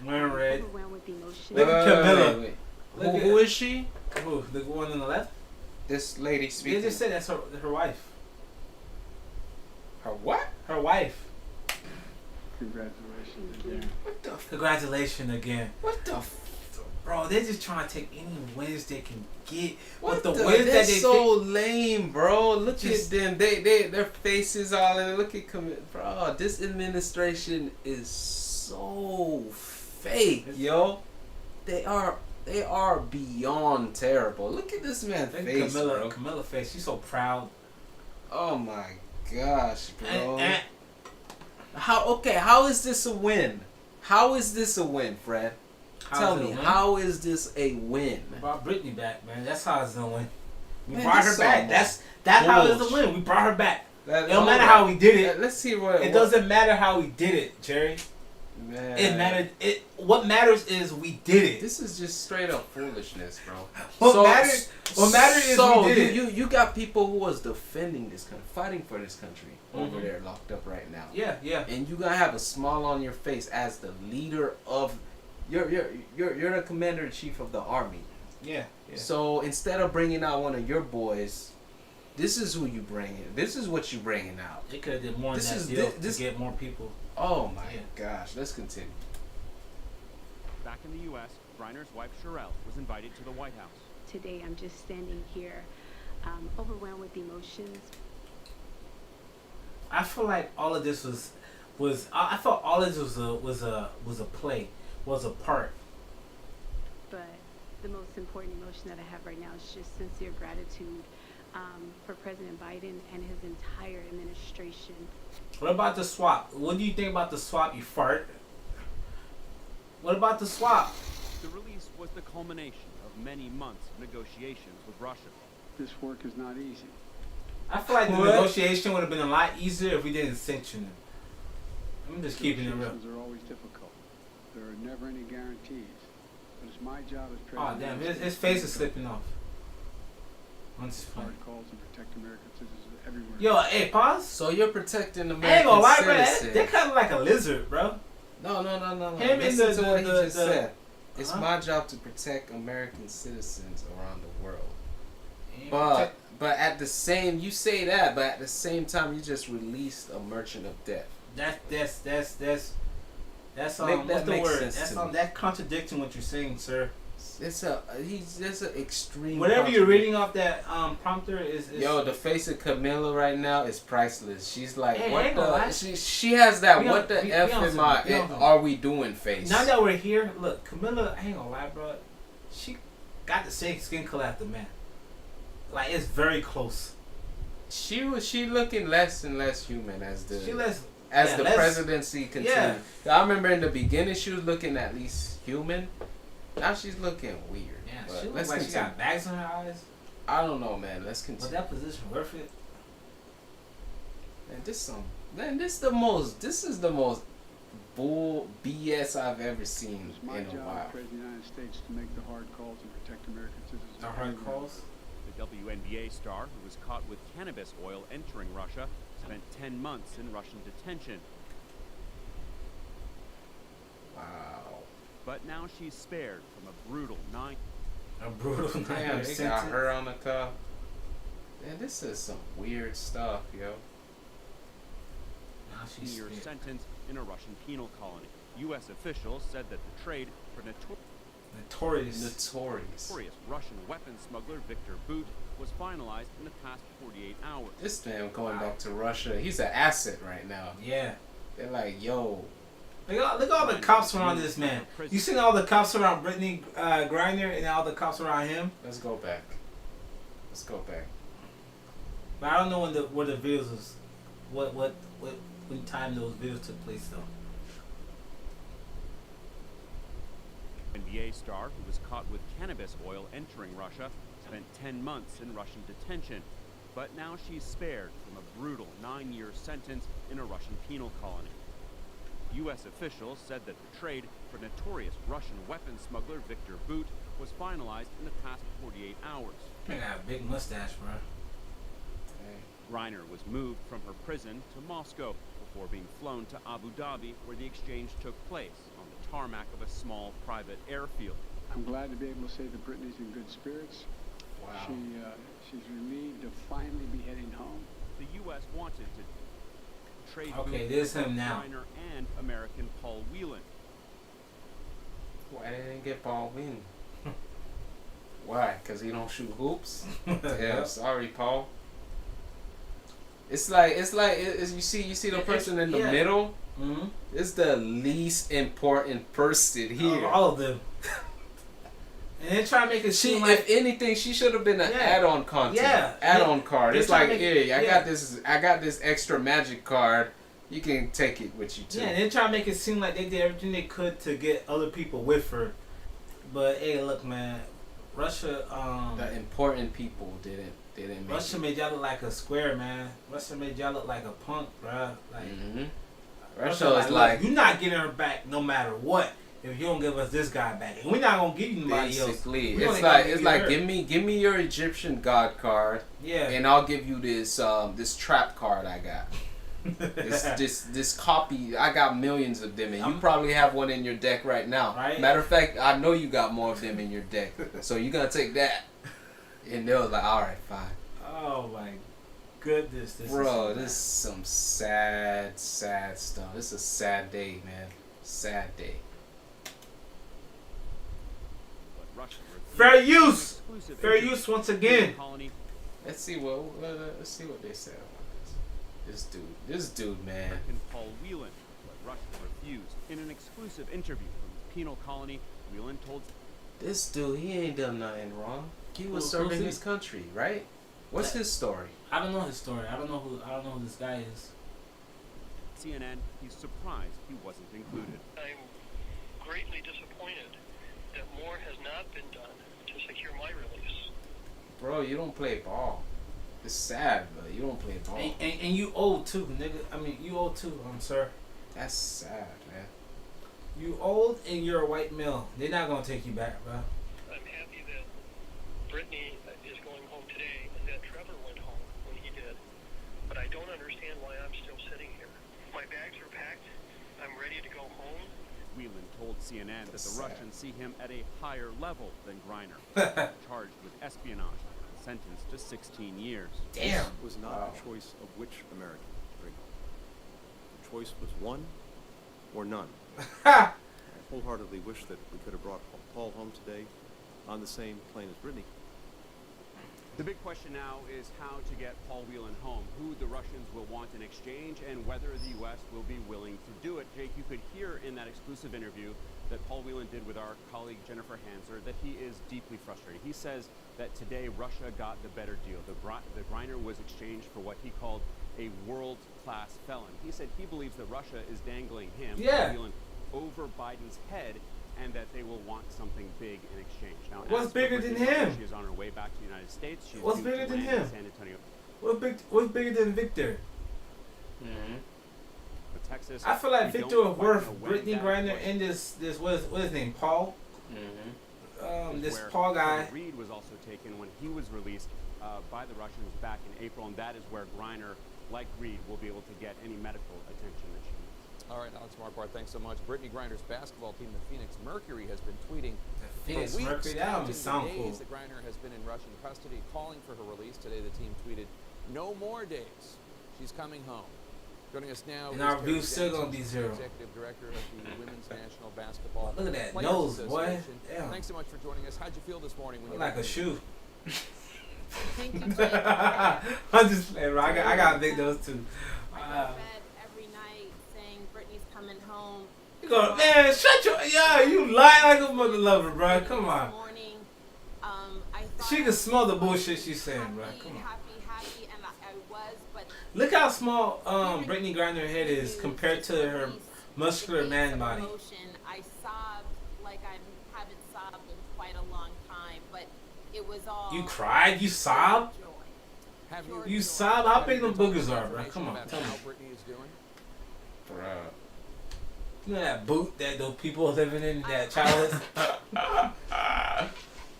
wearing red. overwhelmed with emotion. Look at Camilla. Who is she? Who? The one on the left? This lady speaking. They just said that's her wife. Her what? Her wife. Congratulations again. What the? Congratulations again. What the? Bro, they're just trying to take any wins they can get. What the the? wins They're that they so lame, bro. Look Just- at them. Their faces all in. Look at bro. This administration is so fake, yo. They are beyond terrible. Look at this man's face, bro. Camilla face. She's so proud. Oh my gosh, bro. And How is this a win? How is this a win, Fred? Tell me, how is this a win? We brought Brittney back, man. That's how it's a win. We Man, brought this her back. so That's how it's a bullshit. win. We brought her back. That- It don't matter how we did it. Let's see what. It doesn't matter how we did it, Jerry. Man. It mattered. What matters is we did it. This is just straight up foolishness, bro. What matters is we did it. You got people who was defending this country, fighting for this country over there, locked up right now. Yeah. And you gotta have a smile on your face as the leader of, you're the commander in chief of the army. Yeah. So instead of bringing out one of your boys, this is who you bringing. This is what you bringing out. They could have did more than that deal to get more people. Oh my gosh! Let's continue. Back in the U.S., Griner's wife Sherelle was invited to the White House. Today, I'm just standing here, overwhelmed with emotions. I feel like all of this was. I thought all of this was a play, was a part. But the most important emotion that I have right now is just sincere gratitude for President Biden and his entire administration. What about the swap? What do you think about the swap, you fart? What about the swap? The release was the culmination of many months of negotiations with Russia. This work is not easy. I feel like the negotiation would have been a lot easier if we didn't sanction them. I'm just keeping it real. Negotiations are always difficult. There are never any guarantees. But it's my job as Oh president. damn, his face is slipping off. Hard calls and protect American citizens everywhere. Yo, hey, pause. So you're protecting American I ain't gonna lie, bro. citizens. They're kind of like a lizard, bro. No. Him Listen and to what he just the said. It's my job to protect American citizens around the world. But at the same, you say that, but at the same time, you just released a merchant of death. That's what's the makes word? sense That's to me. that contradicting what you're saying, sir. He's just an extreme. Whatever you're reading off that prompter is. Yo, the face of Camilla right now is priceless. She's like, Hey, what ain't gonna lie. the? She has that. We What on- the we f on am some- I? we on some- Are we doing face? Now that we're here, look, Camilla, I ain't gonna lie, bro. She got the same skin color as the man. Like, it's very close. She looking less and less human as the less presidency continued. Yeah. I remember in the beginning she was looking at least human. Now she's looking weird. Yeah, But she looks let's like she continue. got bags on her eyes. I don't know, man. Let's Was continue. that position worth it? This is the most bull BS I've ever seen It's my in a job while. as president of the United States to make the hard calls and protect American citizens. The hard everywhere. calls? The WNBA star, who was caught with cannabis oil entering Russia, spent 10 months in Russian detention. Wow. But now she's spared from a brutal Damn, 9-year they got sentence. her on the cuff. Man, this is some weird stuff, yo. Now she's year spared. sentence in a Russian penal colony. U.S. officials said that the trade for Notorious Russian weapon smuggler Victor Boot was finalized in the past 48 hours. This man going back to Russia, he's an asset right now. Yeah. They're like, yo. Look at all the cops around this man. You seen all the cops around Brittney Griner and all the cops around him? Let's go back. But I don't know where the videos was. What time those videos took place though. NBA star, who was caught with cannabis oil entering Russia, spent 10 months in Russian detention. But now she's spared from a brutal 9-year sentence in a Russian penal colony. U.S. officials said that the trade for notorious Russian weapon smuggler Victor Boot was finalized in the past 48 hours. He got a big mustache, bro. Grinner was moved from her prison to Moscow before being flown to Abu Dhabi, where the exchange took place on the tarmac of a small private airfield. I'm glad to be able to say that Brittney's in good spirits. Wow. She's relieved to finally be heading home. The U.S. wanted to trade Okay, Boot there's for him now. Grinner and American Paul Whelan. Why they didn't get Paul Whelan? Why? Because he don't shoot hoops? Yeah, sorry, Paul. It's like you see the person in the middle. Mm-hmm. It's the least important person here. All of them. And then try to make it seem like, if anything, she should have been an add-on content. Yeah. Add-on card. They It's try to like, make hey, it- I got this extra magic card. You can take it with you too. yeah, and then try to make it seem like they did everything they could to get other people with her. But hey, look, man, Russia. The important people didn't make Russia it. made y'all look like a square, man. Russia made y'all look like a punk, bruh. Like, Russia is like, you're not getting her back no matter what. If you don't give us this guy back, and we're not gonna give you nobody else. basically, We it's only like gonna give me your Egyptian god card, Yeah. and I'll give you this this trap card I got. this copy, I got millions of them, and you probably have one in your deck right now. Right. Matter of fact, I know you got more of them in your deck, so you gonna take that. And they was like, all right, fine. Oh my goodness, Bro, this is some sad stuff. This is a sad day, man. Sad day. Fair use once again. Let's see what they said about this dude, man. Paul Whelan, but Russia refused. In an exclusive interview from the penal colony, Whelan told This dude, he ain't done nothing wrong. He was Who's serving he? his country, right? What's his story? I don't know his story. I don't know who this guy is. CNN he's surprised he wasn't included. I'm greatly disappointed that more has not been done to secure my release. Bro, you don't play ball. It's sad, but you don't play ball. And you old too, nigga. I mean, you old too, sir. That's sad, man. You old and you're a white male. They're not gonna take you back, bro. I'm happy that Brittney is going home today and that Trevor went home when he did. But I don't understand why I'm still sitting here. My bags are packed. I'm ready to go home. Whelan told CNN that the Russians see him at a higher level than Grinner, charged with espionage, sentenced to 16 years. Damn. It was not a choice of which American, Brittney. The choice was one or none. I wholeheartedly wish that we could have brought Paul home today on the same plane as Brittney. The big question now is how to get Paul Whelan home, who the Russians will want in exchange, and whether the U.S. will be willing to do it. Jake, you could hear in that exclusive interview that Paul Whelan did with our colleague Jennifer Hanser that he is deeply frustrated. He says that today Russia got the better deal. The Grinner was exchanged for what he called a world-class felon. He said he believes that Russia is dangling him, Paul Whelan, over Biden's head, and that they will want something big in exchange. Now, what's bigger than him? She is on her way back to the United States. She's What's due bigger to than land in him? San Antonio. What's bigger than Victor? But Texas, I feel like we Victor don't was quite worth know when Brittney that Griner was. and this what is his name, Paul? This Where Paul guy. Reed was also taken when he was released by the Russians back in April, and that is where Griner, like Reed, will be able to get any medical attention that she needs. All right, Alex Marquardt, thanks so much. Brittney Griner's basketball team, the Phoenix Mercury, has been tweeting Phoenix for weeks, Mercury, that counting would sound the cool. days that Griner has been in Russian custody, calling for her release. Today, the team tweeted, "No more days. She's coming home." Joining us now And is our Terry view's still gonna Dennison, be zero. Executive Director of the Women's National Basketball Look at that Players nose, boy. Association. Damn. Thanks so much for joining us. How'd you feel this morning when you Like a got shoe. Thank you, Jake. I'm just playing, bro. I got big nose too. I go to bed every night saying Brittany's coming home. You go, man, shut your, you lie like a mother lover, bro. Come on. Morning, I thought She can smell the bullshit she's saying, bro. Come on. happy, and I was, but Look how small Brittney Griner head is compared to her muscular man body. emotion, I sobbed like I haven't sobbed in quite a long time, but it was all. You cried? You sobbed? Have You sobbed? How big them boogers are, bro? Come on, about tell me. how Brittney is doing? Bro. You know that boot that those people are living in, that childless?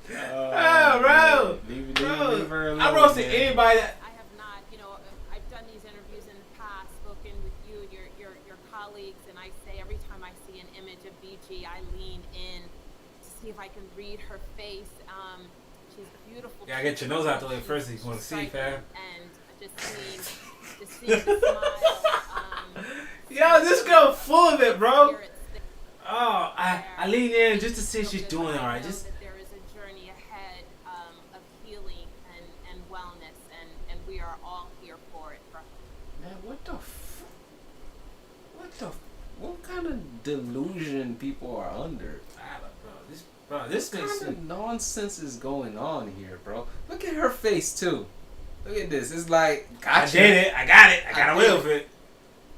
Bro. Leave Bro. her alone, I roasted man. anybody that. I have not, I've done these interviews in the past, spoken with you and your colleagues, and I say every time I see an image of BG, I lean in to see if I can read her face. She's beautiful. Gotta get your nose out the way first if you want to see, fam. And just seeing the smile. Yo, this girl full of it, bro. Oh, I lean in just to see if she's doing all right. Just that there is a journey ahead of healing and wellness, and we are all here for it. Man, what kind of delusion people are under? This what makes kind of nonsense is going on here, bro? Look at her face too. Look at this. It's like, I gotcha. did it. I got it. I got away with it.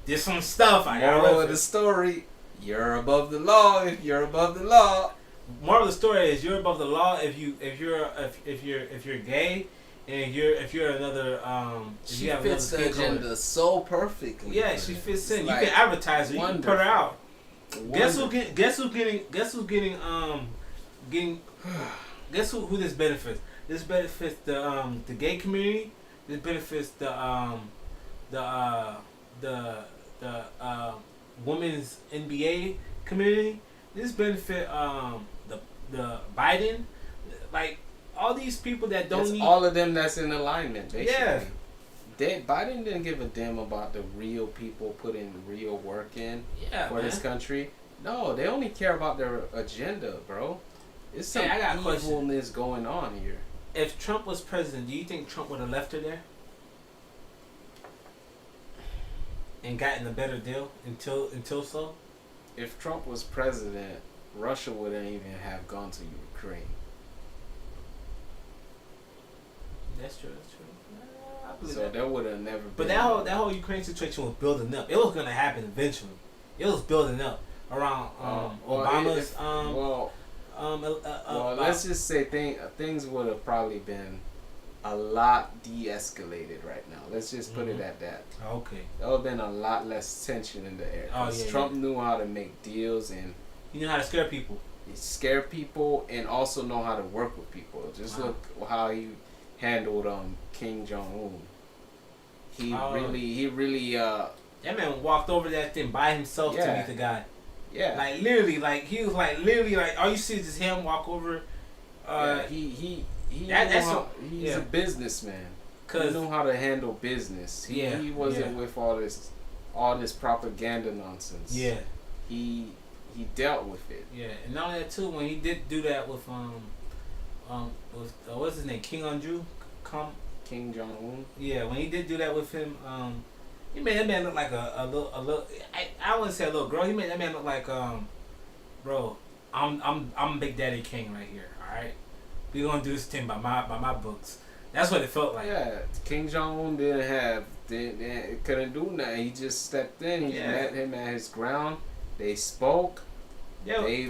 Did some stuff. I got Moral away of with the it. story: you're above the law if you're above the law. Moral of the story is you're above the law if you're gay And if you're another if She you have fits the another skin color- agenda so perfectly. Yeah, she fits in. It's You like can advertise her. You can put her out. Guess who Wonderful. Guess who this benefits? This benefits the gay community. This benefits the women's NBA community. This benefit the Biden, like all these people that don't It's need all of them that's in alignment, basically. Yeah. Biden didn't give a damn about the real people putting real work in for this man. country. No, they only care about their agenda, bro. It's some Hey, I got a question. evilness going on here. If Trump was president, do you think Trump would have left her there and gotten a better deal until so? If Trump was president, Russia wouldn't even have gone to Ukraine. That's true. I believe So that. there would have never been. But that whole Ukraine situation was building up. It was gonna happen eventually. It was building up around Obama's let's just say things would have probably been a lot de-escalated right now. Let's just put it at that. Okay. There would have been a lot less tension in the air. 'Cause Trump knew how to make deals and he knew how to scare people. He scare people and also know how to work with people. Just look how he handled Kim Jong-un. He really that man walked over that thing by himself to meet the guy. Yeah. Like literally, like he was like literally like all you see is him walk over. He's yeah. a businessman. He knew how to handle business. He wasn't with all this propaganda nonsense. Yeah. He dealt with it. Yeah, and not only that too, when he did do that with what's his name, King Jong-un. Yeah, when he did do that with him, he made that man look like a little. I wouldn't say a little girl. He made that man look like bro. I'm Big Daddy King right here. All right, we gonna do this thing by my books. That's what it felt like. Yeah, King Jong-un couldn't do nothing. He just stepped in. He met him at his ground. They spoke. Yeah, they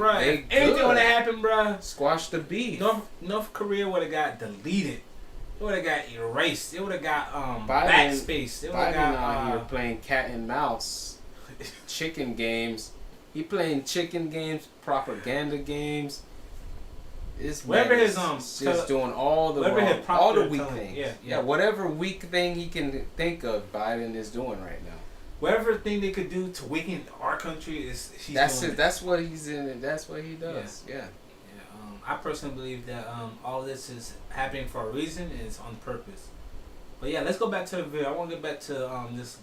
anything would have happened, bruh. Squash the beef. North Korea would have got deleted. It would have got erased. It would have got Biden, backspace. It would Biden have out here got playing cat and mouse, chicken games. He playing chicken games, propaganda games. This whatever man his is just doing all the weak things. Yeah, whatever weak thing he can think of, Biden is doing right now. Whatever thing they could do to weaken our country is he's doing it. That's what he's in. That's what he does. Yeah. I personally believe that all this is happening for a reason and it's on purpose. But yeah, let's go back to the video. I want to get back to this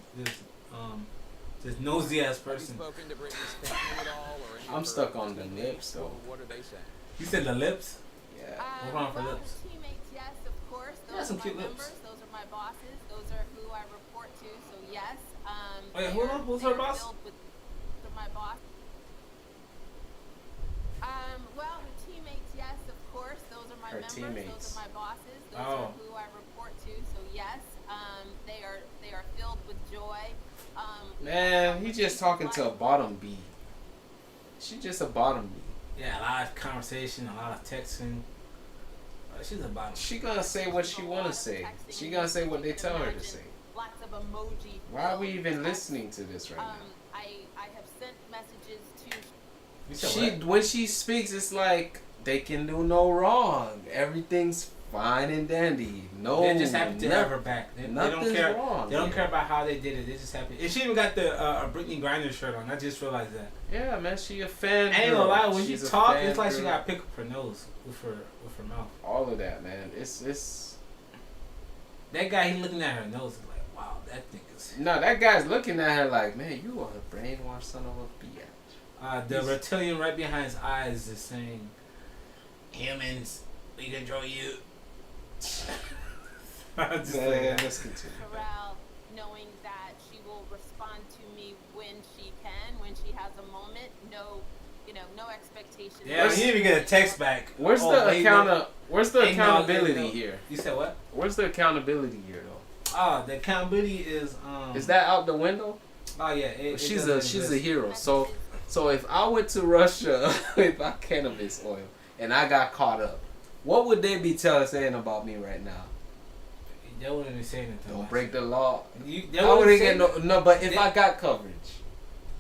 nosy ass person. I'm stuck on the lips though. What are they saying? You said the lips? Yeah. What's wrong for lips? Teammates, yes, of course. Those That's some are cute my lips. members. Those are my bosses. Those are who I report to. So yes. Wait, hold on. Who's her boss? My boss. Well, her teammates, yes, of course. Those are my members. Teammates. Those are my bosses. Those are who I report to. So yes, they are filled with joy. Man, he just talking to a bottom B. She just a bottom B. Yeah, a lot of conversation, a lot of texting. She's a bottom. She gonna say what she wanna say. She gonna say what they tell her to say. Lots of emoji. Why are we even listening to this right now? I have sent messages to. When she speaks, it's like they can do no wrong. Everything's fine and dandy. No, they just happen to have her back. They don't care. Wrong. They don't care about how they did it. They just happen. And she even got the Brittney Grinner shirt on. I just realized that. Yeah, man, she a fan. I ain't gonna lie. When she talk, it's like she girl. got to pick up her nose with her mouth. All of that, man. It's. That guy, he looking at her nose is like, wow, that thing is. No, that guy's looking at her like, man, you are a brainwashed son of a bitch. The reptilian right behind his eyes is saying, humans, we control you. Let's continue. Corral, knowing that she will respond to me when she can, when she has a moment. No expectations. Yeah, he didn't even get a text back. Where's the accountability here? You said what? Where's the accountability here though? The accountability is Is that out the window? Oh yeah, she's a hero. So if I went to Russia with my cannabis oil and I got caught up, what would they be saying about me right now? They wouldn't even say anything. Don't break the law. They I wouldn't get say no. But if I got coverage,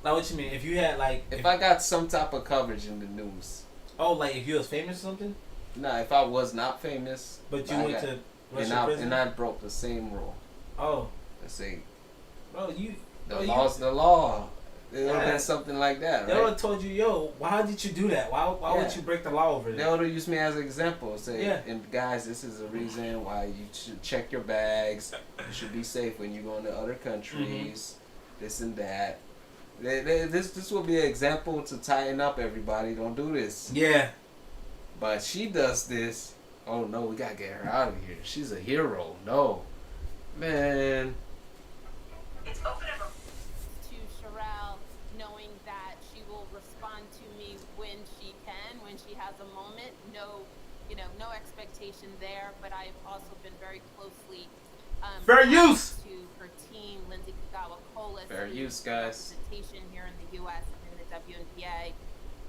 like what you mean? If you had like, if I got some type of coverage in the news. Oh, like if you was famous or something? Nah, if I was not famous, but you went to Russian prison, and I broke the same rule. Oh, let's see. Bro, the law's the law. It would have been something like that, They right? would have told you, yo, why did you do that? Why would you break the law over They there? would have used me as an example. Say, Yeah. and guys, this is a reason why you should check your bags. You should be safe when you go into other countries. This and that. This will be an example to tighten up everybody. Don't do this. Yeah. But she does this. Oh no, we gotta get her out of here. She's a hero. No, man. It's open to Sherelle, knowing that she will respond to me when she can, when she has a moment. No, no expectation there. But I've also been very closely fair use to her team, Lindsay Kagawa-Colas. Fair use, guys. Representation here in the U.S. and in the WNBA,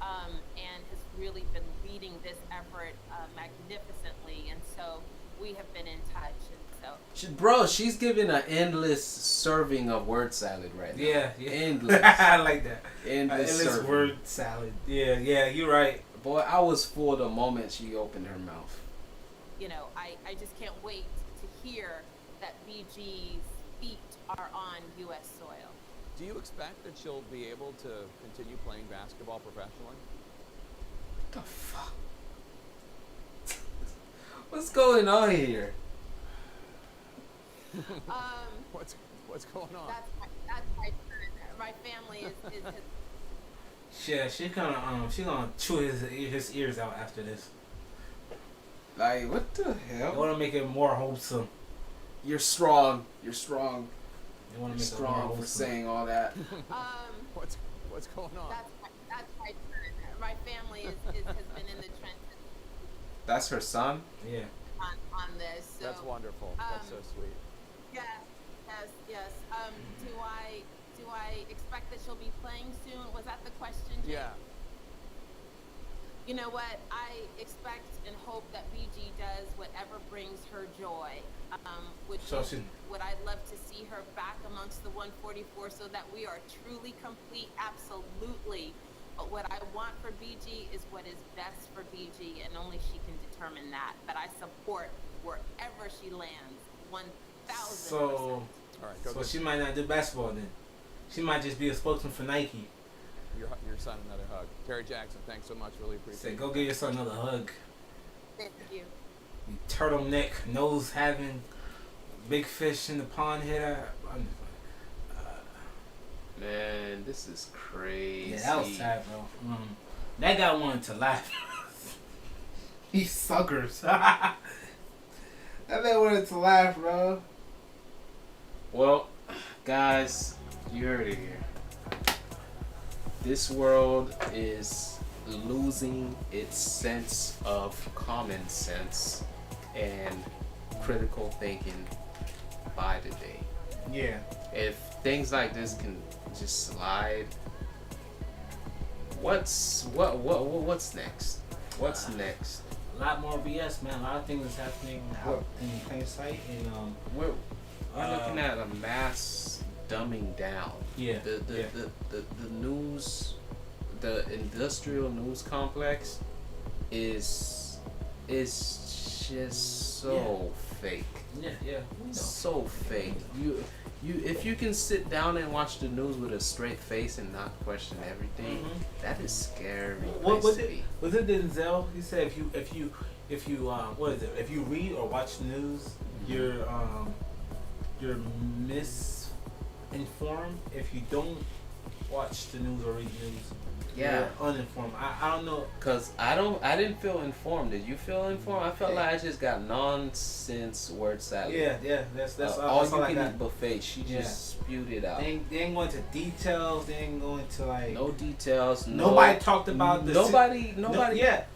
and has really been leading this effort magnificently. And so we have been in touch. And so She's giving an endless serving of word salad right now. Yeah. Endless. I like that. Endless serving. word salad. Yeah, you're right. Boy, I was full the moment she opened her mouth. I just can't wait to hear that BG's feet are on U.S. soil. Do you expect that she'll be able to continue playing basketball professionally? What the fuck? What's going on here? What's going on? That's my family is Yeah, she gonna chew his ears out after this. Like, what the hell? They want to make it more wholesome. You're strong. You're strong. They want to You're make it more strong wholesome. for saying all that. What's going on? That's my family has been in the trenches. That's her son? Yeah. On this. So, that's wonderful. That's so sweet. Yes. Do I expect that she'll be playing soon? Was that the question, Jay? Yeah. You know what? I expect and hope that BG does whatever brings her joy. Would I love to see her back amongst the 144 so that we are truly complete? Absolutely. But what I want for BG is what is best for BG, and only she can determine that. But I support wherever she lands, 1,000%. So, so she might not do basketball then. She might just be a spokesman for Nike. Your son another hug. Terry Jackson, thanks so much. Really appreciate it. Go give your son another hug. Thank you. You turtleneck, nose having, big fish in the pond hitter. Man, this is crazy. Yeah, that was sad, bro. That guy wanted to laugh. He suckers. That man wanted to laugh, bro. Well, guys, you heard it here. This world is losing its sense of common sense and critical thinking by the day. Yeah. If things like this can just slide, what's next? What's next? A lot more BS, man. A lot of things is happening out in plain sight, and we're looking at a mass dumbing down. Yeah. The news, the industrial news complex is just so fake. Yeah. So fake. You if you can sit down and watch the news with a straight face and not question everything, that is scary. What was it? Was it Denzel? He said if you what is it? If you read or watch the news, you're misinformed. If you don't watch the news or read the news, you're uninformed. I don't know. Cause I didn't feel informed. Did you feel informed? I felt like I just got nonsense word salad. Yeah. That's all that's you all can I got. eat buffet. She just spewed it out. They ain't going to details. They ain't going to like no details. Nobody talked about the nobody.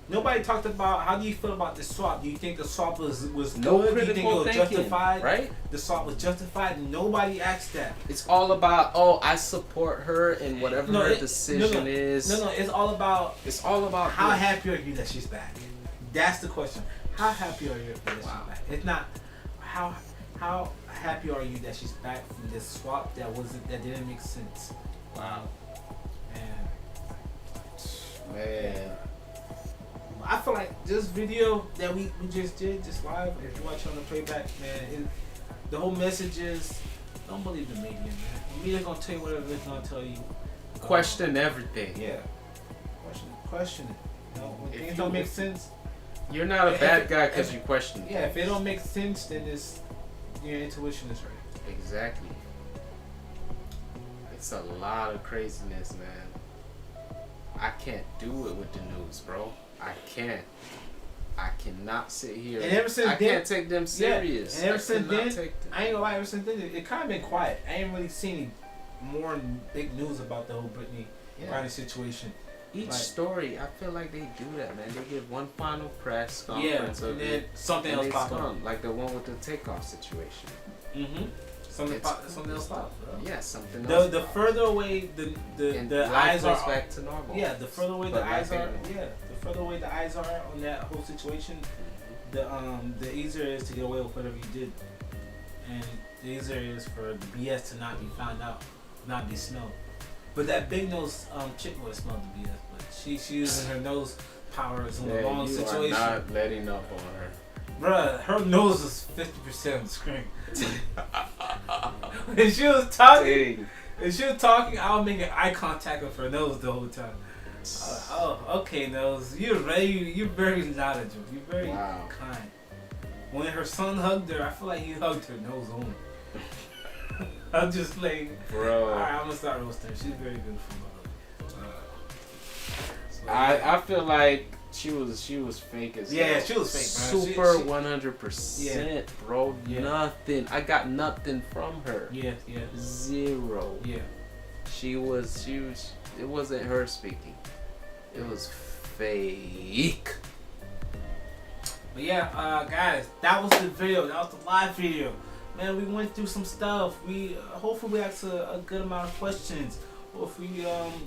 Nobody talked about how do you feel about the swap. Do you think the swap was no good? critical Do you think it was thinking, justified? Right? The swap was justified. Nobody asked that. It's all about I support her in whatever her decision is. No, it's all about. It's all about how happy are you that she's back? That's the question. How happy are you that she's back? It's not how. How happy are you that she's back from this swap that didn't make sense? Wow. Man. I feel like this video that we just did, just live, if you watch on the playback, man, the whole message is don't believe the media, man. The media gonna tell you whatever it's gonna tell you. Question everything. Yeah. Question it. You know, when things don't make sense. You're not a bad guy because you question it. Yeah, if it don't make sense, then your intuition is right. Exactly. It's a lot of craziness, man. I can't do it with the news, bro. I can't. I cannot sit here. And ever since I can't take them serious. Yeah. And ever since then, I ain't gonna lie. Ever since then, it kind of been quiet. I ain't really seen any more big news about the whole Brittney Griner situation. Each like, story, I feel like they do that, man. They give one final press conference and then something else pops up, like the one with the takeoff situation. Something else pops. Yeah, something else. The further away the eyes are back to normal. Yeah, the further away the eyes are. Yeah, the further away the eyes are on that whole situation, the easier it is to get away with whatever you did, and the easier it is for the BS to not be found out, not be smelled. But that big nose chick would have smelled the BS, but she using her nose powers in the wrong situation. You are not letting up on her. Bruh, her nose was 50% on the screen. When she was talking, I was making eye contact with her nose the whole time. Okay, nose, you're very knowledgeable. You're very kind. When her son hugged her, I feel like he hugged her nose only. I'm just playing. Bro. Alright, I'm gonna start roasting her. She's very good for I feel like she was fake as hell. She was fake, bro. Super 100%, bro. Yeah. Nothing. I got nothing from her. Yeah. Zero. Yeah. She was. It wasn't her speaking. It was fake. But yeah, guys, that was the video. That was the live video. Man, we went through some stuff. Hopefully we asked a good amount of questions. Hopefully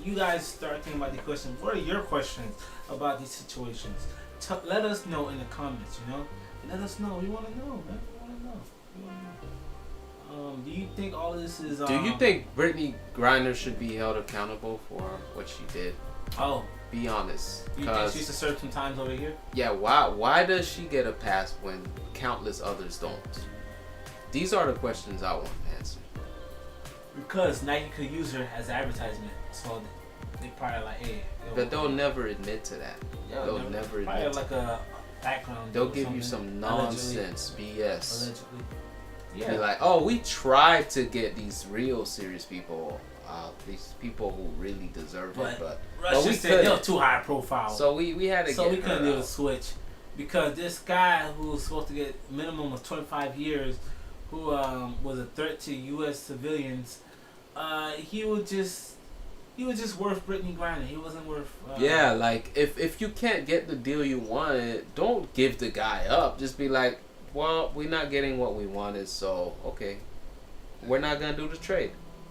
you guys start thinking about the questions. What are your questions about these situations? Let us know in the comments, you know? Let us know. We want to know, man. We want to know. Do you think all of this is... Do you think Brittney Griner should be held accountable for what she did? Oh. Be honest. Do you think she should serve some times over here? Yeah, why does she get a pass when countless others don't? These are the questions I want to answer. Because Nike could use her as advertisement, so they probably like, hey. But they'll never admit to that. They'll never admit. Probably like a background. They'll give you some nonsense BS. Allegedly. Yeah. Be like, oh, we tried to get these real serious people, these people who really deserve it, but we said they were too high profile. So we had to. So we couldn't do the switch because this guy who was supposed to get minimum of 25 years. Who was a threat to U.S. civilians? He was just worth Brittney Griner. He wasn't worth. Yeah, like if you can't get the deal you wanted, don't give the guy up. Just be like, well, we're not getting what we wanted, so okay, we're not gonna do the trade.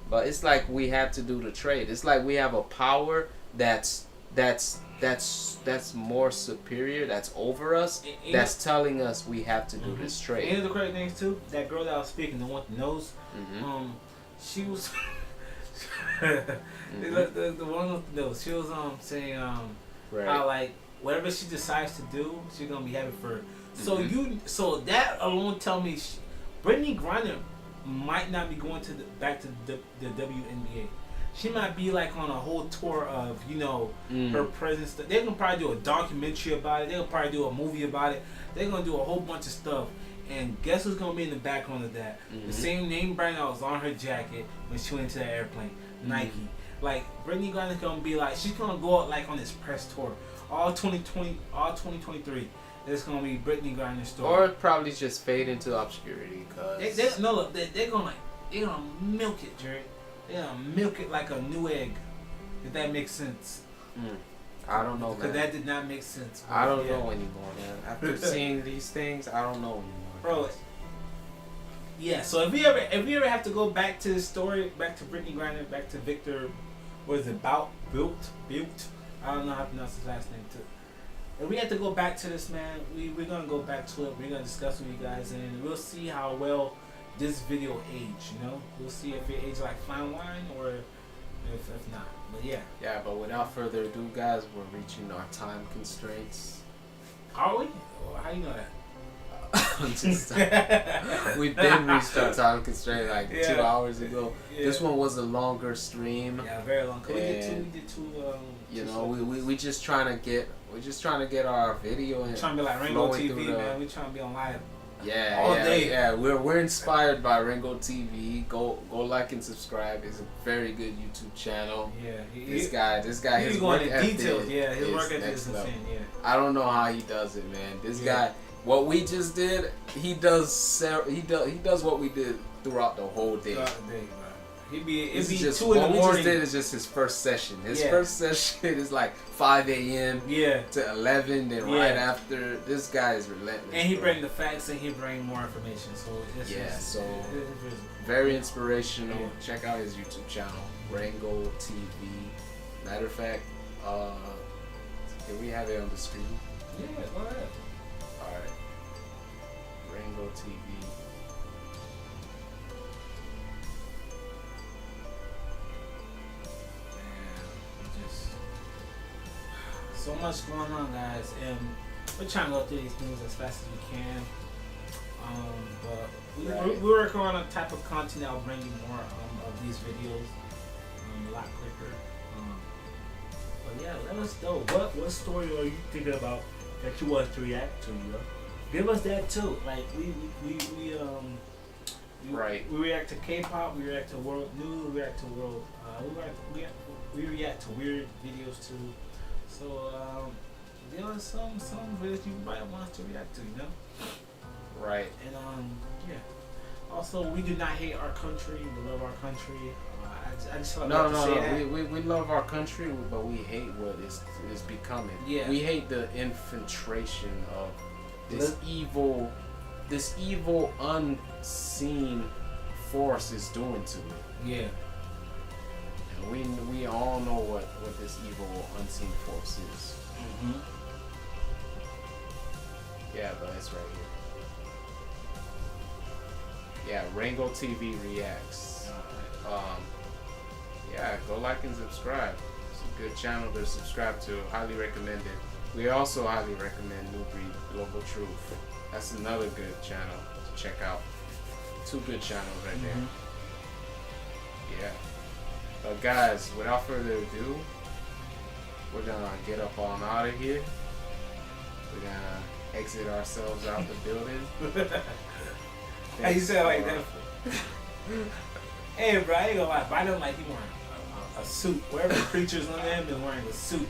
But it's like we have to do the trade. It's like we have a power that's more superior, that's over us, that's telling us we have to do this trade. And the crazy thing is too, that girl that I was speaking, the one with the nose, she was the one with the nose. She was saying how like whatever she decides to do, she's gonna be happy for her. So that alone tell me Brittney Griner might not be going to back to the WNBA. She might be like on a whole tour of, her presence. They're going to probably do a documentary about it. They're going to probably do a movie about it. They're going to do a whole bunch of stuff. And guess who's going to be in the background of that? The same name brand that was on her jacket when she went into that airplane. Nike. Like, Brittney Griner's going to be like, she's going to go out like on this press tour. All 2023. It's going to be Brittney Griner's story. Or probably just fade into obscurity. Cause they're going to milk it, Jerry. Yeah, milk it like a new egg. If that makes sense. I don't know, because that did not make sense. I don't know anymore, man. After seeing these things, I don't know anymore. Bro. Yeah. So if we ever have to go back to the story, back to Brittney Griner, back to Victor, what is it? Built. I don't know how to pronounce his last name too. If we have to go back to this, man, we're gonna go back to it. We're gonna discuss with you guys, and we'll see how well this video age. You know, we'll see if it ages like fine wine or if not. But yeah. Yeah, but without further ado, guys, we're reaching our time constraints. Are we? Well, how you know that? We've been reached our time constraint like 2 hours ago. Yeah. This one was a longer stream. Yeah, very long. We did two. You know, we just trying to get our video and trying to be like Ringo TV, man. We trying to be on live. Yeah, all day. Yeah, we're inspired by Ringo TV. Go like and subscribe. It's a very good YouTube channel. Yeah, this guy, he's his going work in details. ethic Yeah, his work ethic next is level. insane. Yeah, I don't know how he does it, man. This guy, what we just did, he does what we did throughout the whole day. It'd be 2 in the morning. What we just did is just his first session. His first session is like 5 a.m. to 11. Then right after, this guy is relentless. And he bring the facts and he bring more information. So it's very inspirational. Check out his YouTube channel, Ringo TV. Matter of fact, can we have it on the screen? Yeah, go ahead. All right, Ringo TV. So much going on, guys, and we're trying to go through these news as fast as we can. But we're working on a type of content that will bring you more of these videos a lot quicker. But yeah, let us know what story are you thinking about that you want to react to? You know, give us that too. Like we react to K-pop, we react to world news, we react to world. We react to weird videos too. So there are some videos you might want us to react to, you know? Right. And yeah. Also, we do not hate our country. We love our country. I just felt like to say that. We love our country, but we hate what is becoming. Yeah. We hate the infiltration of this evil unseen force is doing to it. Yeah. We all know what this evil unseen force is. Mm-hmm. Yeah, but it's right here. Yeah, Ringo TV reacts. Yeah, go like and subscribe. It's a good channel to subscribe to. Highly recommend it. We also highly recommend New Breed Global Truth. That's another good channel to check out. 2 good channels right there. Yeah. But guys, without further ado, we're gonna get up on out of here. We're gonna exit ourselves out the building. Hey, you said like that. Hey, bro, I ain't gonna lie. I don't like he wearing a suit. Wherever the creature's under him is wearing a suit.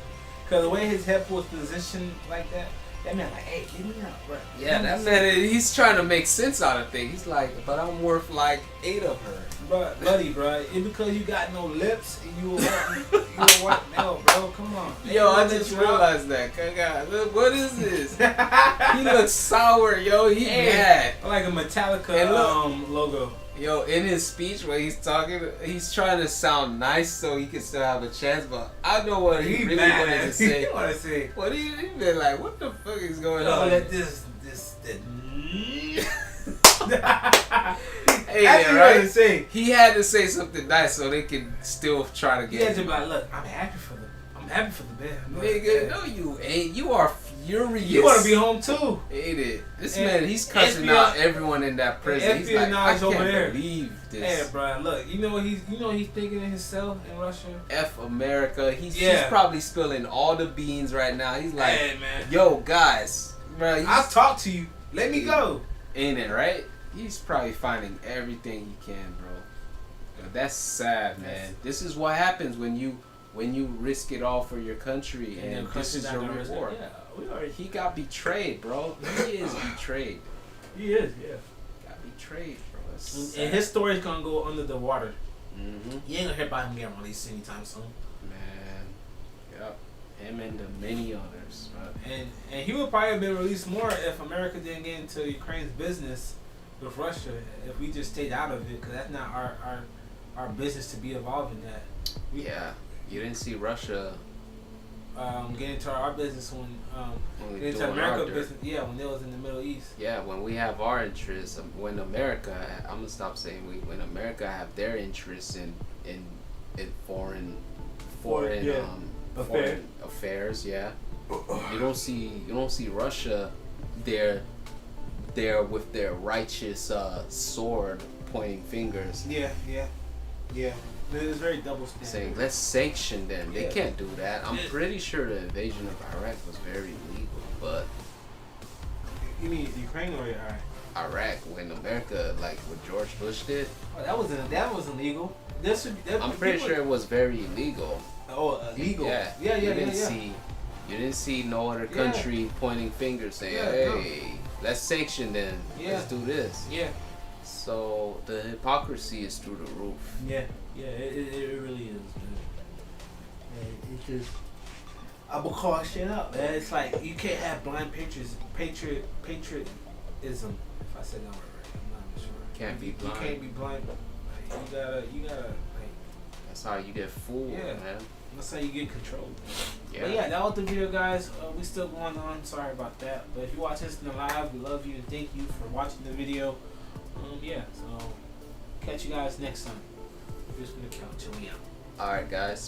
Cause the way his head was positioned like that man like, hey, give me up, bro. Yeah, that man, he's trying to make sense out of things. He's like, but I'm worth like 8 of her. Bro, buddy, bro, it's because you got no lips and you a white male, bro. Come on. Yo, I just realized that. God, look, what is this? He looks sour, yo. He mad. Like a Metallica logo. Yo, in his speech when he's talking, he's trying to sound nice so he can still have a chance, but I know what he really wanted to say. He wanted to say. What he been like, what the fuck is going on? Let this Hey, man, right? Say. He had to say something nice so they can still try to get. He had to be like, look, I'm happy for the band. Nigga, no, you ain't. You are furious. You want to be home too. Ain't it? This man, he's cussing out everyone in that prison. He's like, I can't believe this. Hey, bro, look, you know what he's thinking in himself in Russia. F America. He's probably spilling all the beans right now. He's like, hey, man. Yo, guys, bro, I'll talk to you. Let me go. Ain't it right? He's probably finding everything he can, bro. But that's sad, man. This is what happens when you risk it all for your country, and this is your reward. He got betrayed, bro. He is betrayed. He is, yeah. Got betrayed, bro. And his story's gonna go under the water. Mm-hmm. You ain't gonna hear about him getting released anytime soon. Man, yep. Him and the many others, bro. And he would probably have been released more if America didn't get into Ukraine's business with Russia. If we just stayed out of it, because that's not our business to be involved in that. Yeah. You didn't see Russia get into our business when we get into doing America our dirt. business. Yeah, when they was in the Middle East. Yeah, when we have our interests, when America, I'm gonna stop saying we. When America have their interests in foreign Yeah. foreign affairs, yeah. You don't see Russia there with their righteous sword pointing fingers. Yeah. It's very double standard. Saying let's sanction them. They Yeah. can't do that. I'm Yeah. pretty sure the invasion of Iraq was very legal, but You mean Ukraine or Iraq? Iraq, when America, like what George Bush did, Oh, that wasn't legal. This should be. I'm pretty sure it was very illegal. Oh, illegal. Yeah. You didn't see no other country pointing fingers saying, "Hey, let's sanction them. Let's do this." Yeah. So the hypocrisy is through the roof. Yeah. It really is, man. Yeah, it's just. I will call shit up, man. It's like you can't have blind patriotism. If I said that word right, I'm not sure. Can't be blind. You can't be blind. Like, you gotta like. That's how you get fooled, man. That's how you get controlled. Yeah. But yeah, that was the video, guys. We still going on. Sorry about that. But if you watch this in the live, we love you and thank you for watching the video. Yeah. So catch you guys next time. Just gonna count till we out. All right, guys.